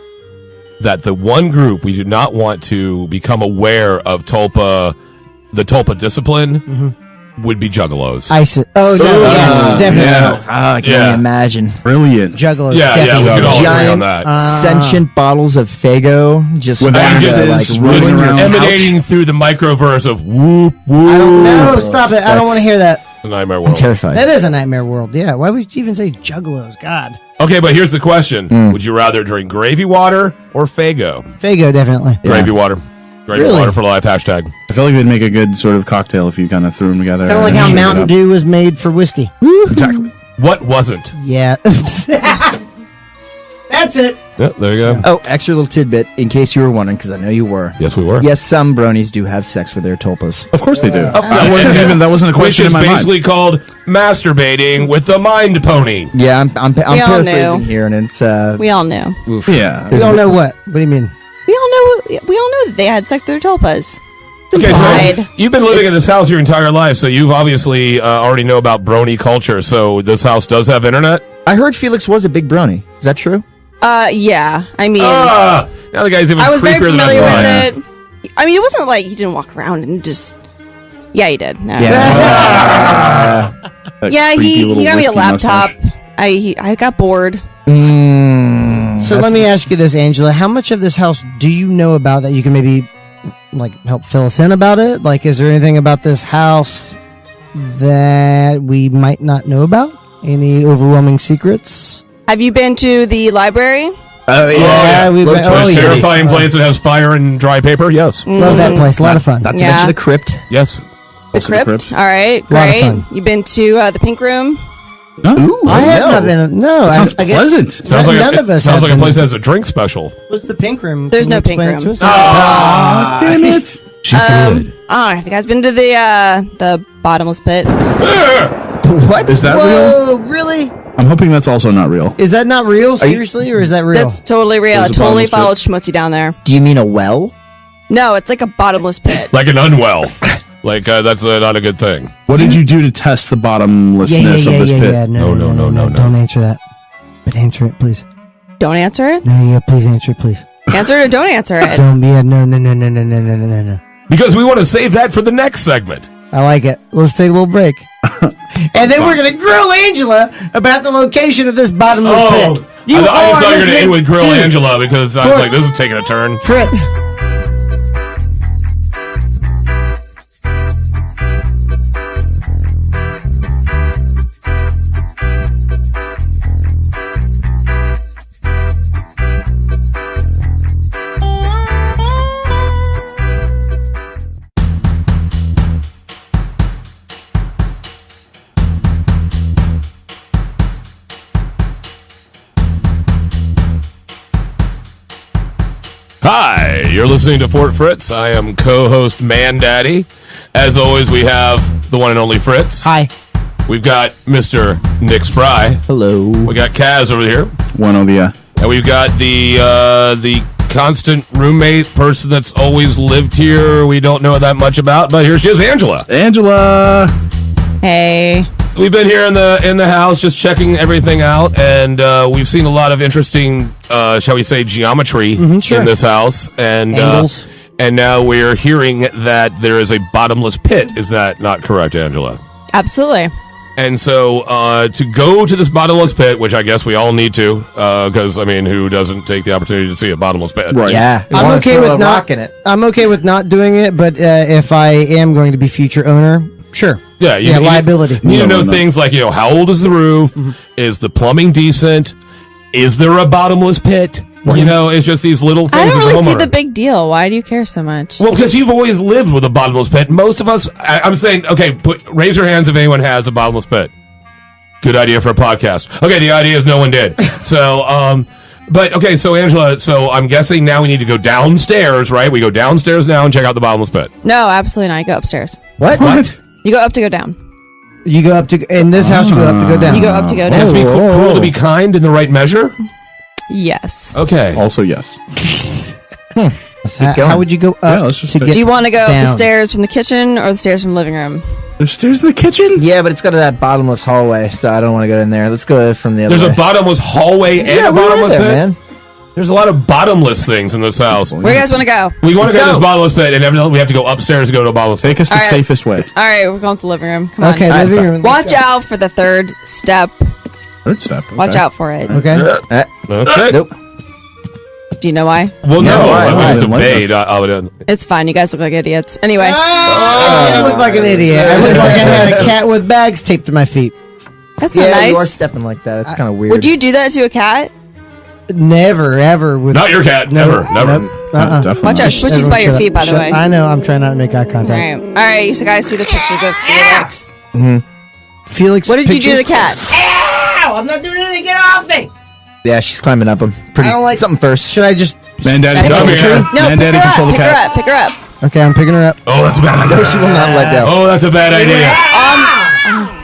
that the one group we do not want to become aware of the tulpa discipline would be juggalos? ISIS. Oh, no, yes, definitely. yeah. I can Yeah. only imagine. Brilliant. Juggalos, yeah, definitely. we could all agree on Giant that. sentient bottles of Fago just With kinda, axes like, running rolling around. Emanating through the microverse of whoop whoop. I don't know. Stop it. I don't That's- want to hear that. The nightmare I'm world. terrified. That is a nightmare world. Yeah. Why would you even say juggalos? God. Okay, but here's the question: Would you rather drink gravy water or Fago? Fago, definitely. Gravy water. Gravy Really? water for life. Hashtag. I feel like they'd make a good sort of cocktail if you kind of threw them together. Kind of like and how shook it Mountain up. Dew was made for whiskey. Exactly. What wasn't? Yeah. That's it. Yeah, there you go. Oh, extra little tidbit in case you were wondering, because I know you were. Yes, we were. Yes, some bronies do have sex with their tulpas. Of course they do. That wasn't a Which question is in my mind. basically called masturbating with the mind pony. Yeah, I'm We all paraphrasing knew. here, and it's We all know. oof. Yeah. We all know what. What do you mean? We all know that they had sex with their tulpas. It's Okay, implied. so you've been living in this house your entire life, so you've obviously already know about brony culture. So this house does have internet. I heard Felix was a big brony. Is that true? Yeah. I mean, Now the guy's even I was very creepier than I familiar thought. with it. I mean, it wasn't like he didn't walk around and just. Yeah, he did. No. Yeah. That Yeah, creepy he little got me a whiskey laptop. mustache. I got bored. So let me ask you this, Angela. How much of this house do you know about that you can maybe like help fill us in about it? Like, is there anything about this house that we might not know about? Any overwhelming secrets? Have you been to the library? Oh yeah. we've been, Low A yeah. terrifying place that has fire and dry paper. Yes, Love that place. A lot of fun. Not to Yeah. mention the crypt. yes. The Also the crypt. crypt. All right, Lot of great. fun. You've been to the pink room? Ooh, I have not been. No, sounds I guess pleasant. Sounds like none of us. sounds have like a been. place that has a drink special. What's the pink room? There's Can you no pink explain it room. to us? Damn it! She's good. Oh, have you guys been to the bottomless pit? What? Is that Whoa, really? I'm hoping that's also not real. Is that not real? Seriously, or is that real? That's totally real. I There's a totally bottomless followed Schmutzy down there. Do you mean a well? No, it's like a bottomless pit. Like an unwell. Like that's not a good thing. What did you do to test the bottomlessness of this pit? Yeah. No. Don't answer that. But answer it, please. Don't answer it. No, yeah, please answer it, please. Answer it or don't answer it. Don't be no. Because we want to save that for the next segment. I like it. Let's take a little break. And then we're going to grill Angela about the location of this bottomless pit. I thought you were going to end with Grill to Angela because I was like, this is taking a turn. Fritz. Hi, you're listening to Fort Fritz. I am co-host Man Daddy. As always, we have the one and only Fritz. Hi. We've got Mr. Nick Spry. Hello. We got Kaz over here. One of the And we've got the constant roommate person that's always lived here. We don't know that much about, but here she is, Angela. Angela. Hey. We've been here in the house just checking everything out, and we've seen a lot of interesting, shall we say, geometry sure. in this house. And Angles. and now we're hearing that there is a bottomless pit. Is that not correct, Angela? Absolutely. And so to go to this bottomless pit, which I guess we all need to, because, I mean, who doesn't take the opportunity to see a bottomless pit? Right. Yeah. you I'm wanna okay throw with a not rock in it. I'm okay with not doing it, but if I am going to be future owner, sure. Yeah, you liability. You need to know No. things like, how old is the roof? Is the plumbing decent? Is there a bottomless pit? It's just these little things. I don't as a really see homeowner. the big deal. Why do you care so much? Well, because you've always lived with a bottomless pit. Most of us, I'm saying, okay, raise your hands if anyone has a bottomless pit. Good idea for a podcast. Okay, the idea is no one did. So, but okay, so Angela, so I'm guessing now we need to go downstairs, right? We go downstairs now and check out the bottomless pit. No, absolutely not. You go upstairs. What? You go up to go down. You go up to in this house. You go up to go down. You go up to go Have down. to be cruel to be kind in the right measure? Yes. Okay. Also, yes. How would you go up Yeah, let's just to stick- get? Do you want to go up the down. stairs from the kitchen or the stairs from the living room? There's stairs in the kitchen? Yeah, but it's got that bottomless hallway, so I don't want to go in there. Let's go from the other There's way. a bottomless hallway and Yeah, a we're in bottomless there, pit? man. There's a lot of bottomless things in this house. Where you guys want to go? We want Let's to go to this go. bottomless pit, and evidently we have to go upstairs to go to a bottomless pit. Take us the All right. safest way. All right, we're going to the living room. Come Okay, on. living room. Watch out for the third step. Third step. Okay. Watch out for it. Okay. Okay. Nope. Do you know why? Well, no, No, I I just didn't like obeyed. this. It's fine. You guys look like idiots. Anyway. I look like an idiot. I look like I had a cat with bags taped to my feet. That's not Yeah, you are nice. stepping like that. It's kind of weird. Would you do that to a cat? Never, ever with. Not your cat. Never. Never. Nope. Definitely. Watch out. not. Switchy's Everyone by your shut feet, up. by the Shut- way. I know. I'm trying not to make eye All contact. right. All right. You guys see the pictures of Felix. Felix. What did you do to the pictures? cat? Yeah, she's climbing up them. Pretty. I don't like- something first. Should I just? Man, Daddy, Come control the here. cat. No, Man, pick Daddy, her up. control the Pick her cat. up. Pick her up. Okay, I'm picking her up. Oh, that's a bad idea. No, she will not let go. Oh, that's a bad idea.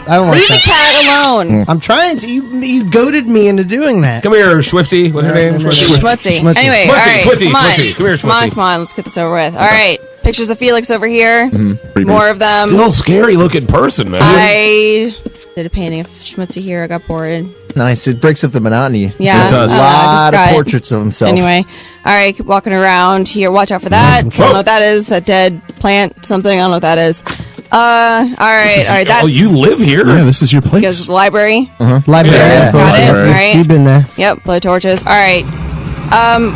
I don't like Leave the that. cat alone. I'm trying to. You goaded me into doing that. Come here, Swifty. What's her name? no, no. Schmutzy. Schmutzy. Anyway, Schmutzy, all right. Schmutzy, Come on. Schmutzy. Come here, Come on, Schmutzy. come on. Let's get this over with. All right. Pictures of Felix over here. Creepy. More of them. Still scary looking person, man. I did a painting of Schmutzy here. I got bored. Nice. It breaks up the monotony. Yeah. It does. A I just lot of got it. portraits of himself. Anyway, all right, keep walking around here. Watch out for that. I don't know what that is. A dead plant, something. I don't know what that is. All right. That's Oh, you live here? Yeah, this is your because place. the library. Library. Yeah. Got it. All Library. right. You've been there. Yep. Blow torches. All right.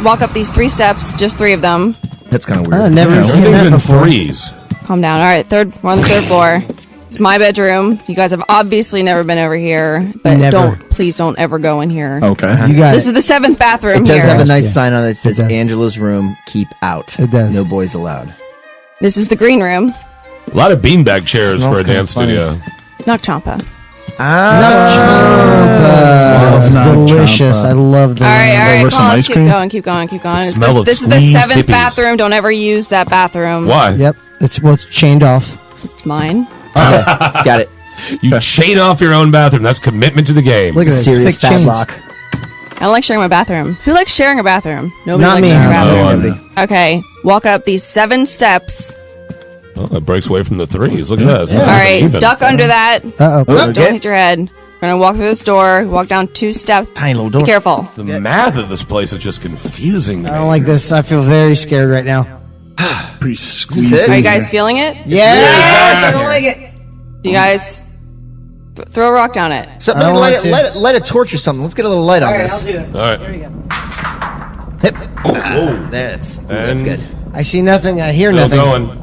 Walk up these 3 steps. Just 3 of them. That's kind of weird. Oh, never Yeah, seen Everything's that in before. threes. Calm down. All right. We're on the 3rd floor. It's my bedroom. You guys have obviously never been over here, but Never. please don't ever go in here. Okay. You got This it. is the 7th bathroom It does here. have a nice Yeah. sign on it that says It does. Angela's room, keep out. It does. No boys allowed. This is the green room. A lot of beanbag chairs Smells for a kinda dance funny. studio. It's not Champa. Not champa. It's not Delicious. champa. I love that. All right, Over come some on, let's ice keep cream? going, keep going, keep going. Smell of This is the squeezed 7th hippies. bathroom. Don't ever use that bathroom. Why? Yep. It's chained off. It's mine. Got it. You chain off your own bathroom. That's commitment to the game. Look at this. Serious Thick chains. padlock. I don't like sharing my bathroom. Who likes sharing a bathroom? Nobody Not likes me. sharing a Oh, bathroom. Okay, walk up these 7 steps. Oh, it breaks away from the 3s. Look at that. It's not All right, even. duck under that. Uh-oh. Don't hit your head. We're gonna walk through this door. Walk down 2 steps. Tiny little Be door. careful. The math of this place is just confusing to I me. don't like this. I feel very scared right now. Pretty squeezed. it? Are you in guys here. feeling it? Yeah. I don't like it. Do you guys throw a rock down it? Somebody I don't light want it, to. light a torch or something. Let's get a little light on this. All right. Hip. That's good. I see nothing. I hear Still nothing. going.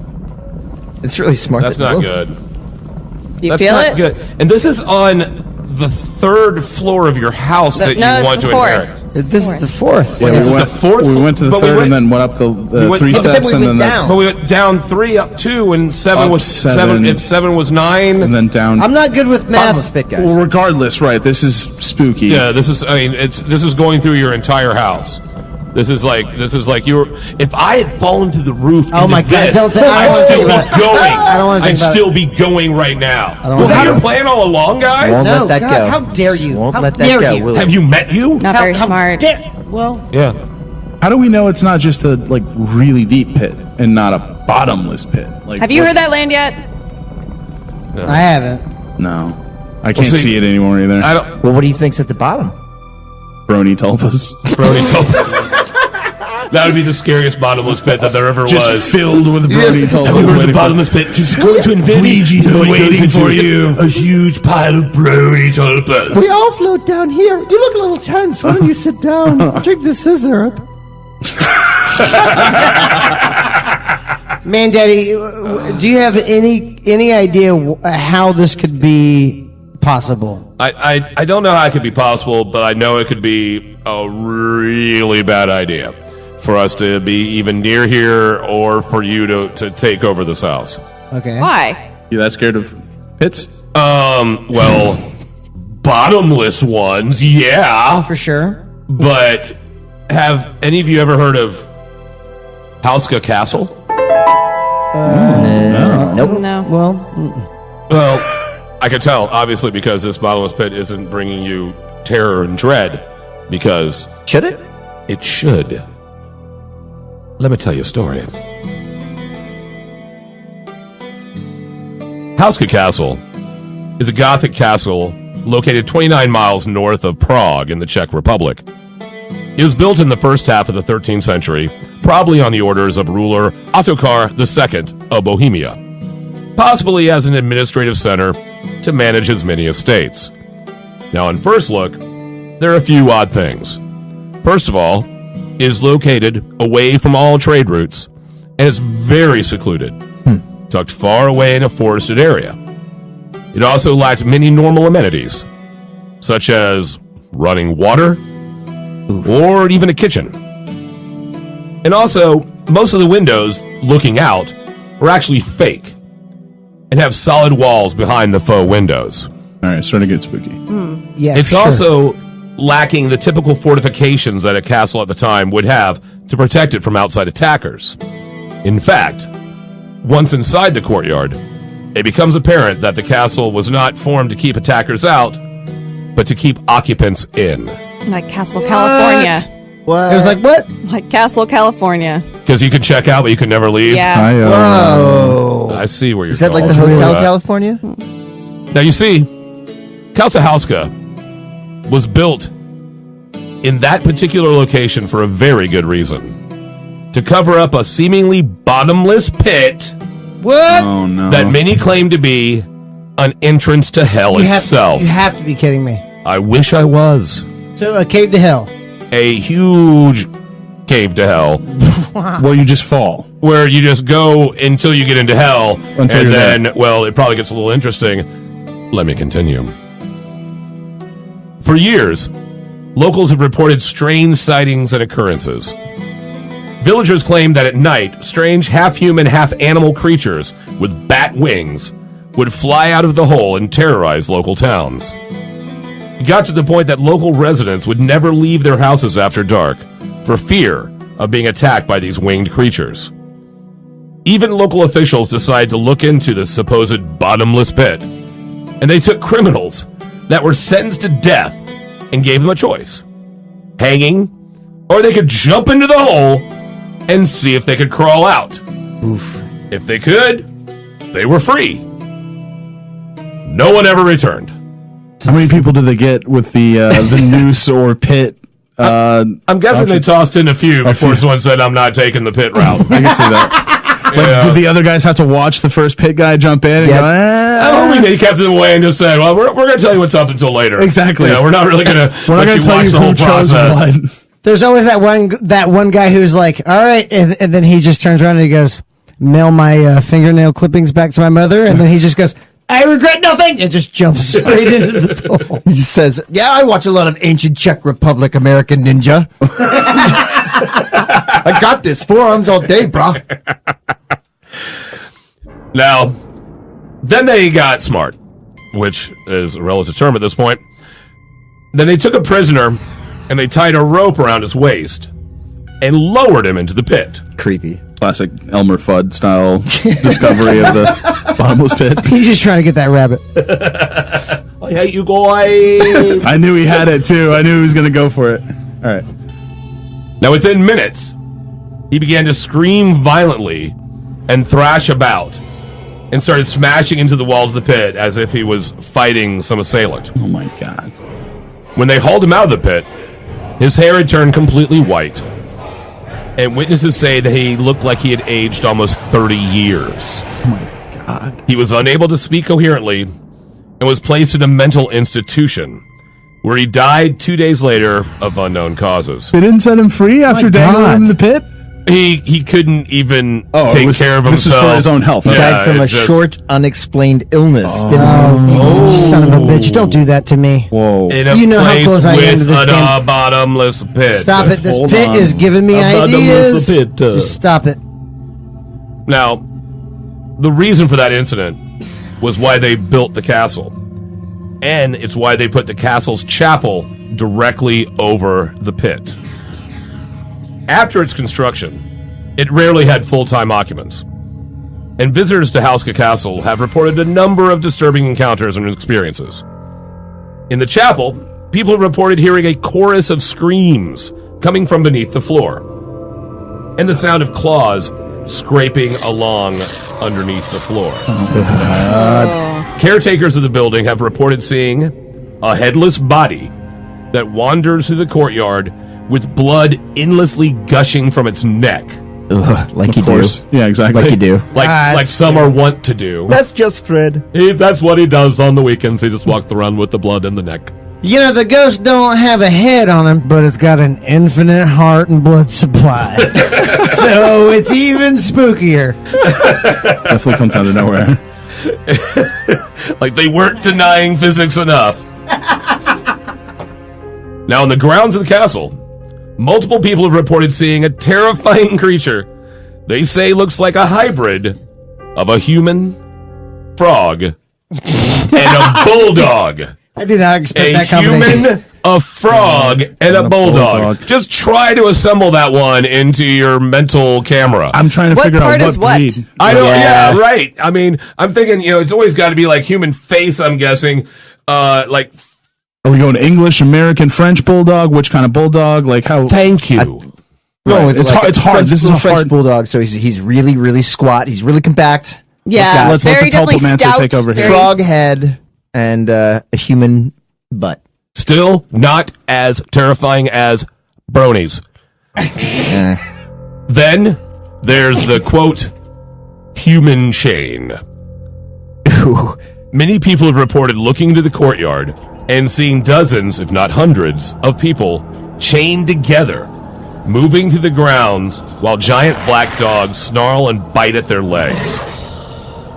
It's really smart. That's that- not Whoa. good. Do you That's feel not it? good. And this is on the 3rd floor of your house that No, you it's want the to 4th. inherit. This is the 4th. Yeah, This is we the went, 4th we went to the but we 3rd went- and then went up the went- 3 but then steps we and went then down. But we went down 3, up 2, and 7 Up was 7. 7. If 7 was 9. and then down. I'm not good with Bottomless math. pit, guys. Well, regardless, right? This is spooky. Yeah, this is. I mean, this is going through your entire house. This is like you were. If I had fallen through the roof, Oh into my God, this, don't think- I don't I'd wanna still think be about it. going. I don't wanna think I'd about still be going right now. don't Was wanna that think your about plan all along, guys? Won't No, let that God, go. how dare you? Won't How let dare that go, you? will Have it? you met you? Not very smart. Well, Yeah. How do we know it's not just a like really deep pit and not a bottomless pit? Like, Have you what- heard that land yet? I haven't. No, I can't see, see it anymore either. I don't. Well, what do you think's at the bottom? Brony tulpas, Brody told us. That would be the scariest bottomless pit that there ever just was. filled with brony tulpas. Have you heard of waiting the for- bottomless pit? Just go to infinity. Ouija's You know what it waiting goes into? for you. A huge pile of brony tulpas. We all float down here. You look a little tense. Why don't you sit down? Drink the scissor. Man, Daddy, do you have any idea how this could be possible? I don't know how it could be possible, but I know it could be a really bad idea for us to be even near here or for you to take over this house. Okay. Why? You that scared of pits? Well, bottomless ones, yeah. For sure. But have any of you ever heard of Halska Castle? Nope. No. Well, Well, I can tell, obviously, because this bottomless pit isn't bringing you terror and dread, because Should it? it should. Let me tell you a story. Halska Castle is a Gothic castle located 29 miles north of Prague in the Czech Republic. It was built in the first half of the 13th century, probably on the orders of ruler Ottokar II of Bohemia, possibly as an administrative center to manage his many estates. Now, on first look, there are a few odd things. First of all, it is located away from all trade routes, and it's very secluded, tucked far away in a forested area. It also lacked many normal amenities, such as running water, or even a kitchen. And also, most of the windows looking out are actually fake and have solid walls behind the faux windows. All right, starting to get spooky. yeah. It's for sure. also lacking the typical fortifications that a castle at the time would have to protect it from outside attackers. In fact, once inside the courtyard, it becomes apparent that the castle was not formed to keep attackers out, but to keep occupants in. Like Castle, California. What? It was like, what? Like Castle, California. Because you could check out, but you could never leave. Yeah. Whoa. I see where you're Is that like going. the Hotel Uh, California? Now you see, Casa Halska was built in that particular location for a very good reason. To cover up a seemingly bottomless pit What? Oh no! that many claim to be an entrance to hell itself. You have to be kidding me. I wish I was. So a cave to hell. A huge cave to hell Well, you just fall. where you just go until you get into hell, Until and you're then, there. well, it probably gets a little interesting. Let me continue. For years, locals have reported strange sightings and occurrences. Villagers claim that at night, strange half-human, half-animal creatures with bat wings would fly out of the hole and terrorize local towns. It got to the point that local residents would never leave their houses after dark for fear of being attacked by these winged creatures. Even local officials decided to look into the supposed bottomless pit, and they took criminals that were sentenced to death and gave them a choice: hanging, or they could jump into the hole and see if they could crawl out. Oof. If they could, they were free. No one ever returned. How many people did they get with the noose or pit? I'm guessing they tossed in a few before someone said, "I'm not taking the pit route." I can see that. Like, did the other guys have to watch the first pit guy jump in? And go, I don't think they kept them away and just said, "Well, we're going to tell you what's up until later." Exactly. We're not really going to. We're not going to tell you the whole who chose process. what. There's always that one guy who's like, all right, and then he just turns around and he goes, mail my fingernail clippings back to my mother, and then he just goes, I regret nothing, and just jumps straight into the pool. He says, yeah, I watch a lot of ancient Czech Republic American Ninja. I got this. Forearms all day, bro. Now, then they got smart, which is a relative term at this point. Then they took a prisoner and they tied a rope around his waist and lowered him into the pit. Creepy. Classic Elmer Fudd style discovery of the bottomless pit. He's just trying to get that rabbit. I hate you guys. I knew he had it too. I knew he was going to go for it. All right. Now, within minutes, he began to scream violently and thrash about and started smashing into the walls of the pit as if he was fighting some assailant. Oh my God. When they hauled him out of the pit, his hair had turned completely white, and witnesses say that he looked like he had aged almost 30 years. Oh my God. He was unable to speak coherently and was placed in a mental institution where he died 2 days later of unknown causes. They didn't set him free after dangling him in the pit? He couldn't even take care of himself. This is for his own health. He Okay. died from a it's just- short, unexplained illness. Oh, son of a bitch. Don't do that to me. Whoa. In a You know how place close I am to with this a game. bottomless pit. Stop it. This Hold pit on. is giving me ideas. pit. Just stop it. Now, the reason for that incident was why they built the castle. And it's why they put the castle's chapel directly over the pit. After its construction, it rarely had full-time occupants. And visitors to Hauska Castle have reported a number of disturbing encounters and experiences. In the chapel, people reported hearing a chorus of screams coming from beneath the floor, and the sound of claws scraping along underneath the floor. Caretakers of the building have reported seeing a headless body that wanders through the courtyard with blood endlessly gushing from its neck. Ugh, like Of you course. do. Yeah, exactly. Like you do. Like some are wont to do. That's just Fred. That's what he does on the weekends. He just walks around with the blood in the neck. You know, the ghost don't have a head on him, but it's got an infinite heart and blood supply. So it's even spookier. Definitely comes out of nowhere. Like they weren't denying physics enough. Now, on the grounds of the castle, multiple people have reported seeing a terrifying creature they say looks like a hybrid of a human, frog, and a bulldog. I did not expect A that combination. human, a frog, and a bulldog. Just try to assemble that one into your mental camera. I'm trying to What figure part out is what what? breed. I don't. Yeah. Yeah, right. I mean, I'm thinking. It's always got to be like human face. I'm guessing. Like, Are we going English, American, French bulldog? Which kind of bulldog? Like how? thank you. Going with It's hard- it's hard. French, This is a French hard- bulldog, so he's really, really squat. He's really compact. Yeah, Let's let very the definitely Tulpamancer stout. take over here. very- Frog head and a human butt. Still not as terrifying as bronies. Eh. Then there's the quote human chain. Ooh. Many people have reported looking into the courtyard and seeing dozens, if not hundreds, of people chained together, moving through the grounds while giant black dogs snarl and bite at their legs.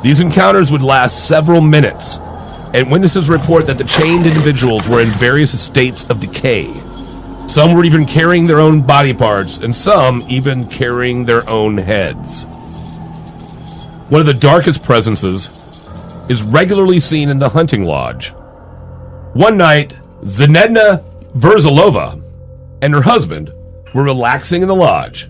These encounters would last several minutes, and witnesses report that the chained individuals were in various states of decay. Some were even carrying their own body parts, and some even carrying their own heads. One of the darkest presences is regularly seen in the hunting lodge. One night, Zanedna Verzalova and her husband were relaxing in the lodge.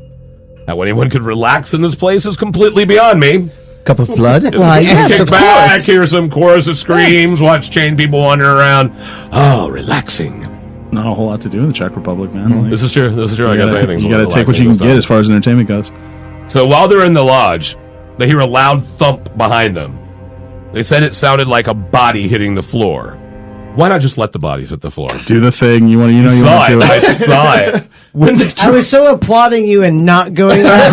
How anyone could relax in this place is completely beyond me. Cup of blood? Well, yes, Kick of back, course. hear some chorus of screams, watch chained people wandering around. Oh, relaxing. Not a whole lot to do in the Czech Republic, man. Like, This is true. I guess anything's you gotta take what you can get as far as entertainment goes. So while they're in the lodge, they hear a loud thump behind them. They said it sounded like a body hitting the floor. Why not just let the bodies hit the floor? Do the thing you want to. You want to do it. I saw it. When they I was so applauding you and not going that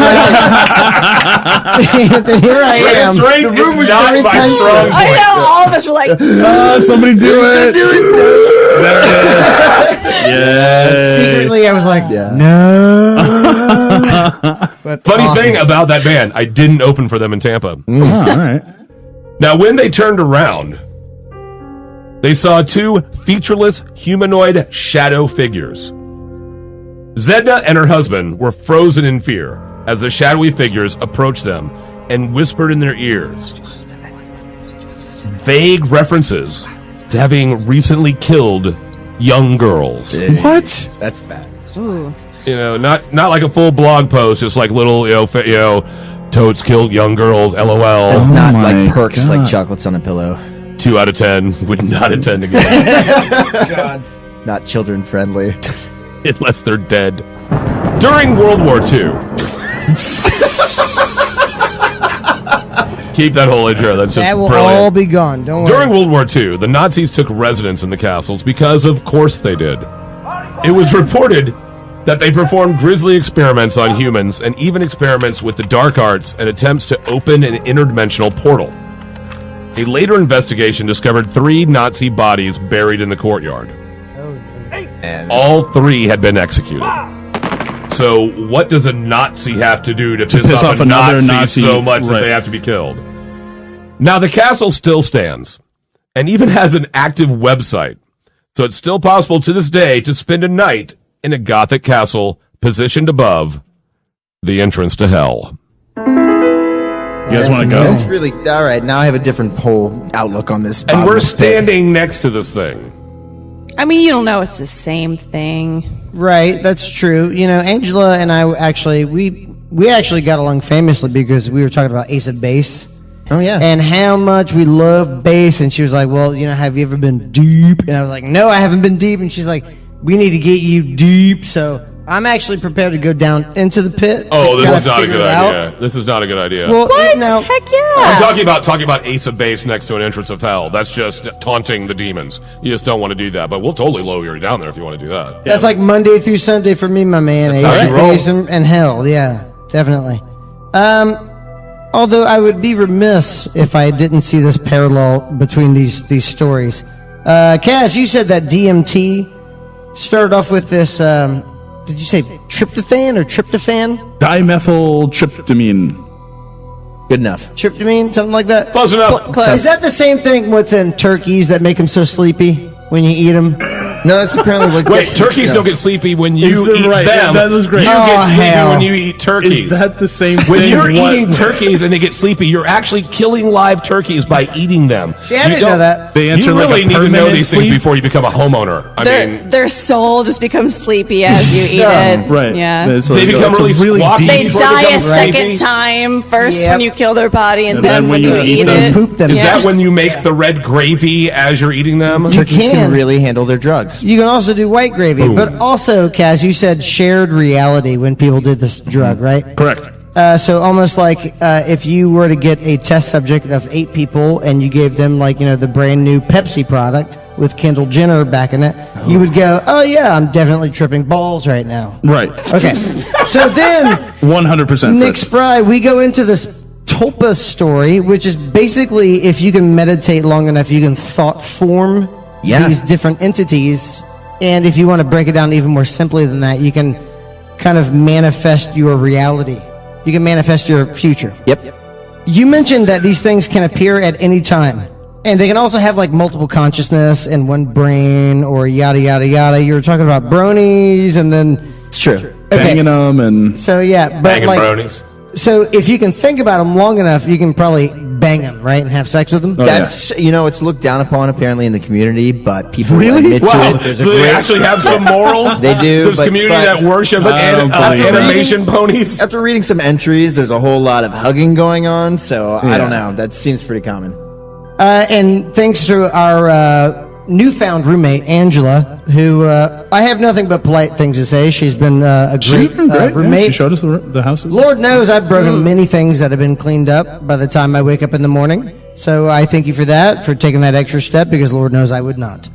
way. Here I am. Restraint The room is was not very my tense. strong I point. know, all of us were like, Somebody do it. Yeah. Secretly, I was like, Yeah. no. But Funny awesome. thing about that band, I didn't open for them in Tampa. Oh, all right. Now, when they turned around, they saw two featureless humanoid shadow figures. Zedna and her husband were frozen in fear as the shadowy figures approached them and whispered in their ears vague references to having recently killed young girls. What? That's bad. ooh. You know, not like a full blog post, just like little, toads killed young girls, LOL. It's not my like perks God. like chocolates on a pillow. 2 out of 10 would not attend again. Not children friendly. Unless they're dead. During World War II. Keep that whole intro. That's just That will brilliant. all be gone. Don't During worry. World War II, the Nazis took residence in the castles because, of course, they did. It was reported that they performed grisly experiments on humans and even experiments with the dark arts and attempts to open an interdimensional portal. A later investigation discovered 3 Nazi bodies buried in the courtyard. And All 3 had been executed. So what does a Nazi have to do to piss off another Nazi Nazi, so much that right. they have to be killed? Now, the castle still stands and even has an active website. So it's still possible to this day to spend a night in a Gothic castle positioned above the entrance to hell. You guys want to go? That's really all right. Now I have a different whole outlook on this. And we're bottomless pit. standing next to this thing. I mean, you don't know it's the same thing. Right, that's true. You know, Angela and I actually we actually got along famously because we were talking about Ace of Base. Oh yeah. And how much we love bass, and she was like, "Well, you know, have you ever been deep?" And I was like, "No, I haven't been deep." And she's like, "We need to get you deep." So I'm actually prepared to go down into the pit. Oh, to this kinda is not a figure good it out. idea. This is not a good idea. Well, What? no, Heck yeah. I'm talking about Ace of Base next to an entrance of hell. That's just taunting the demons. You just don't want to do that. But we'll totally lower you down there if you want to do that. that's like Monday through Sunday for me, my man. That's how Ace, you roll. Ace and hell, yeah, definitely. Although I would be remiss if I didn't see this parallel between these stories. Kaz, you said that DMT started off with this. Did you say tryptophan or tryptophan? Dimethyltryptamine. Good enough. Tryptamine, something like that. Close enough. Close. Is that the same thing? What's in turkeys that make them so sleepy when you eat them? No, that's apparently what. Wait, gets- turkeys yeah. don't get sleepy when Is you that eat right? them. That was great. You Oh, get sleepy hell. when you eat turkeys. Is that the same when thing? you're What- eating turkeys and they get sleepy, you're actually killing live turkeys by eating them. See, I You didn't know don't- that. They enter You like really a need to know permanent these things sleep? before you become a homeowner. I mean, Their soul just becomes sleepy as you eat it. Right. Yeah. It's They become it's a really squawky. deep. They Before die become a second sleepy. time. First Yep. when you kill their body, and then when you eat them. it. Poop them. is Yeah. that when you make the red gravy as you're eating them? Turkeys can. can really handle their drugs. You can also do white gravy, but also, Kaz, you said shared reality when people did this drug, right? Correct. So almost like if you were to get a test subject of 8 people and you gave them the brand new Pepsi product with Kendall Jenner back in it, you would go, "Oh yeah, I'm definitely tripping balls right now." Right. Okay. So then 100%. Nick Fritz. Spry, we go into this Tulpa story, which is basically if you can meditate long enough, you can thought form Yeah. these different entities. And if you want to break it down even more simply than that, you can kind of manifest your reality. You can manifest your future. Yep. You mentioned that these things can appear at any time. And they can also have multiple consciousness in one brain or yada, yada, yada. You were talking about bronies and then... It's true. Okay. Banging them and So yeah, but Banging bronies. So if you can think about them long enough, you can probably bang them, right, and have sex with them. That's it's looked down upon apparently in the community, but people Really? admit Wow. to it. There's a So they great- actually have some morals? They do. There's but- community but that worships animation ponies? After reading some entries, there's a whole lot of hugging going on. So I don't know. That seems pretty common. And thanks to our newfound roommate, Angela, who I have nothing but polite things to say. She's been a great, roommate. She showed us the houses. Lord knows I've broken many things that have been cleaned up by the time I wake up in the morning. So I thank you for that, for taking that extra step, because Lord knows I would not.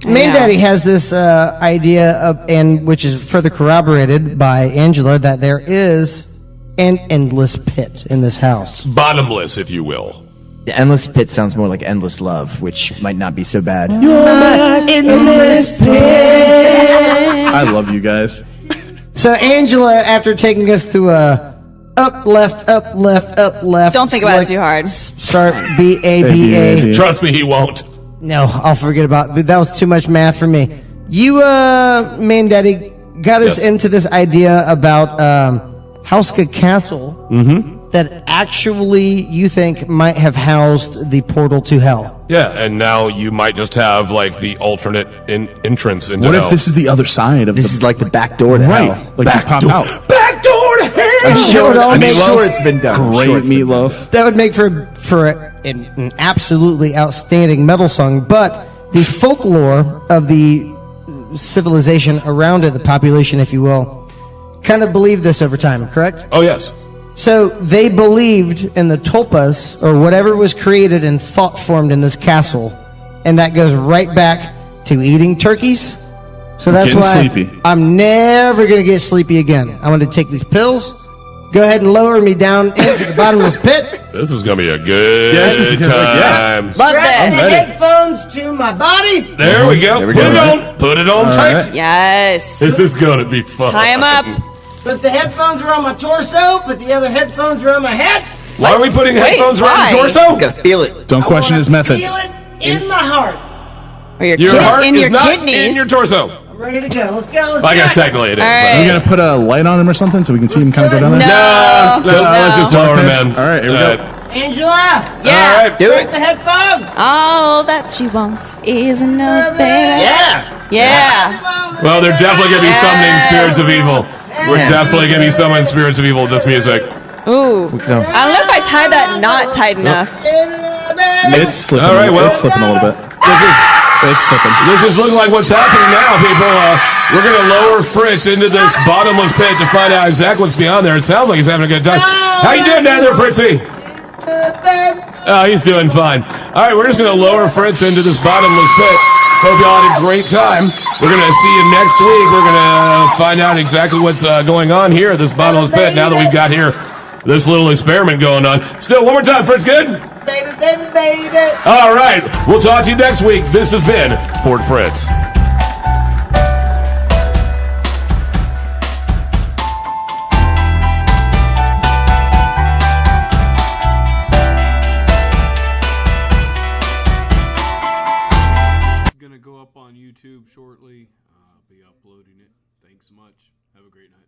Main Daddy has this idea and which is further corroborated by Angela, that there is an endless pit in this house. Bottomless, if you will. The endless pit sounds more like endless love, which might not be so bad. Endless pit. I love you guys. So Angela, after taking us through a up, left, up, left, up, left. Don't think about it too hard. Start B-A-B-A. Trust me, he won't. No, I'll forget about it. That was too much math for me. You, Main Daddy, got us into this idea about Hauska Castle that actually you think might have housed the portal to hell. Yeah, and now you might just have like the alternate entrance into What hell. if this is the other side of This is like the back door to hell. Like you pop out. Back door to hell! I'm sure, all I'm make sure it's been done. I'm Great sure it's been done. meatloaf. That would make for an absolutely outstanding metal song, but the folklore of the civilization around it, the population, if you will, kind of believed this over time, correct? Oh, yes. So they believed in the tulpas, or whatever was created and thought formed in this castle, and that goes right back to eating turkeys. So that's Getting why sleepy. I'm never going to get sleepy again. I'm going to take these pills, go ahead and lower me down into the bottomless pit. This is going to be a good this is gonna be- time. Love Strap this. the headphones to my body. There we go. There we Put go. it on. Put it on tight. right. Yes. This is going to be fun. Tie him up. Put the headphones around my torso. Put the other headphones around my head. Why are we putting headphones around why? your torso? Gotta feel it. Don't question his methods. Feel it in my heart. Or your, Your heart in is your not kidneys. in your torso. I'm ready to go. Let's go. Let's I go. guess technically it is. All but- right. Are we gonna put a light on him or something so we can see him kind of go down there? No. Let's just lower him in. All right, here we go. Angela. Yeah. All right. Do Put it. the headphones. All that she wants is a no, baby. Yeah. Yeah. Well, they're definitely going to be summoning spirits of evil. We're definitely going to be summoning spirits of evil with this music. Ooh. I don't know if I tied that knot tight enough. It's slipping. All right, well- It's slipping a little bit. It's slipping. This is looking like what's happening now, people. We're going to lower Fritz into this bottomless pit to find out exactly what's beyond there. It sounds like he's having a good time. How you doing down there, Fritzy? Oh, he's doing fine. All right, we're just going to lower Fritz into this bottomless pit. Hope y'all had a great time. We're going to see you next week. We're going to find out exactly what's going on here at this bottomless pit now that we've got here this little experiment going on. Still, one more time, Fritz, good? Baby, baby, baby. All right, we'll talk to you next week. This has been Fort Fritz. It's gonna go up on YouTube shortly. I'll be uploading it. Thanks so much. Have a great night.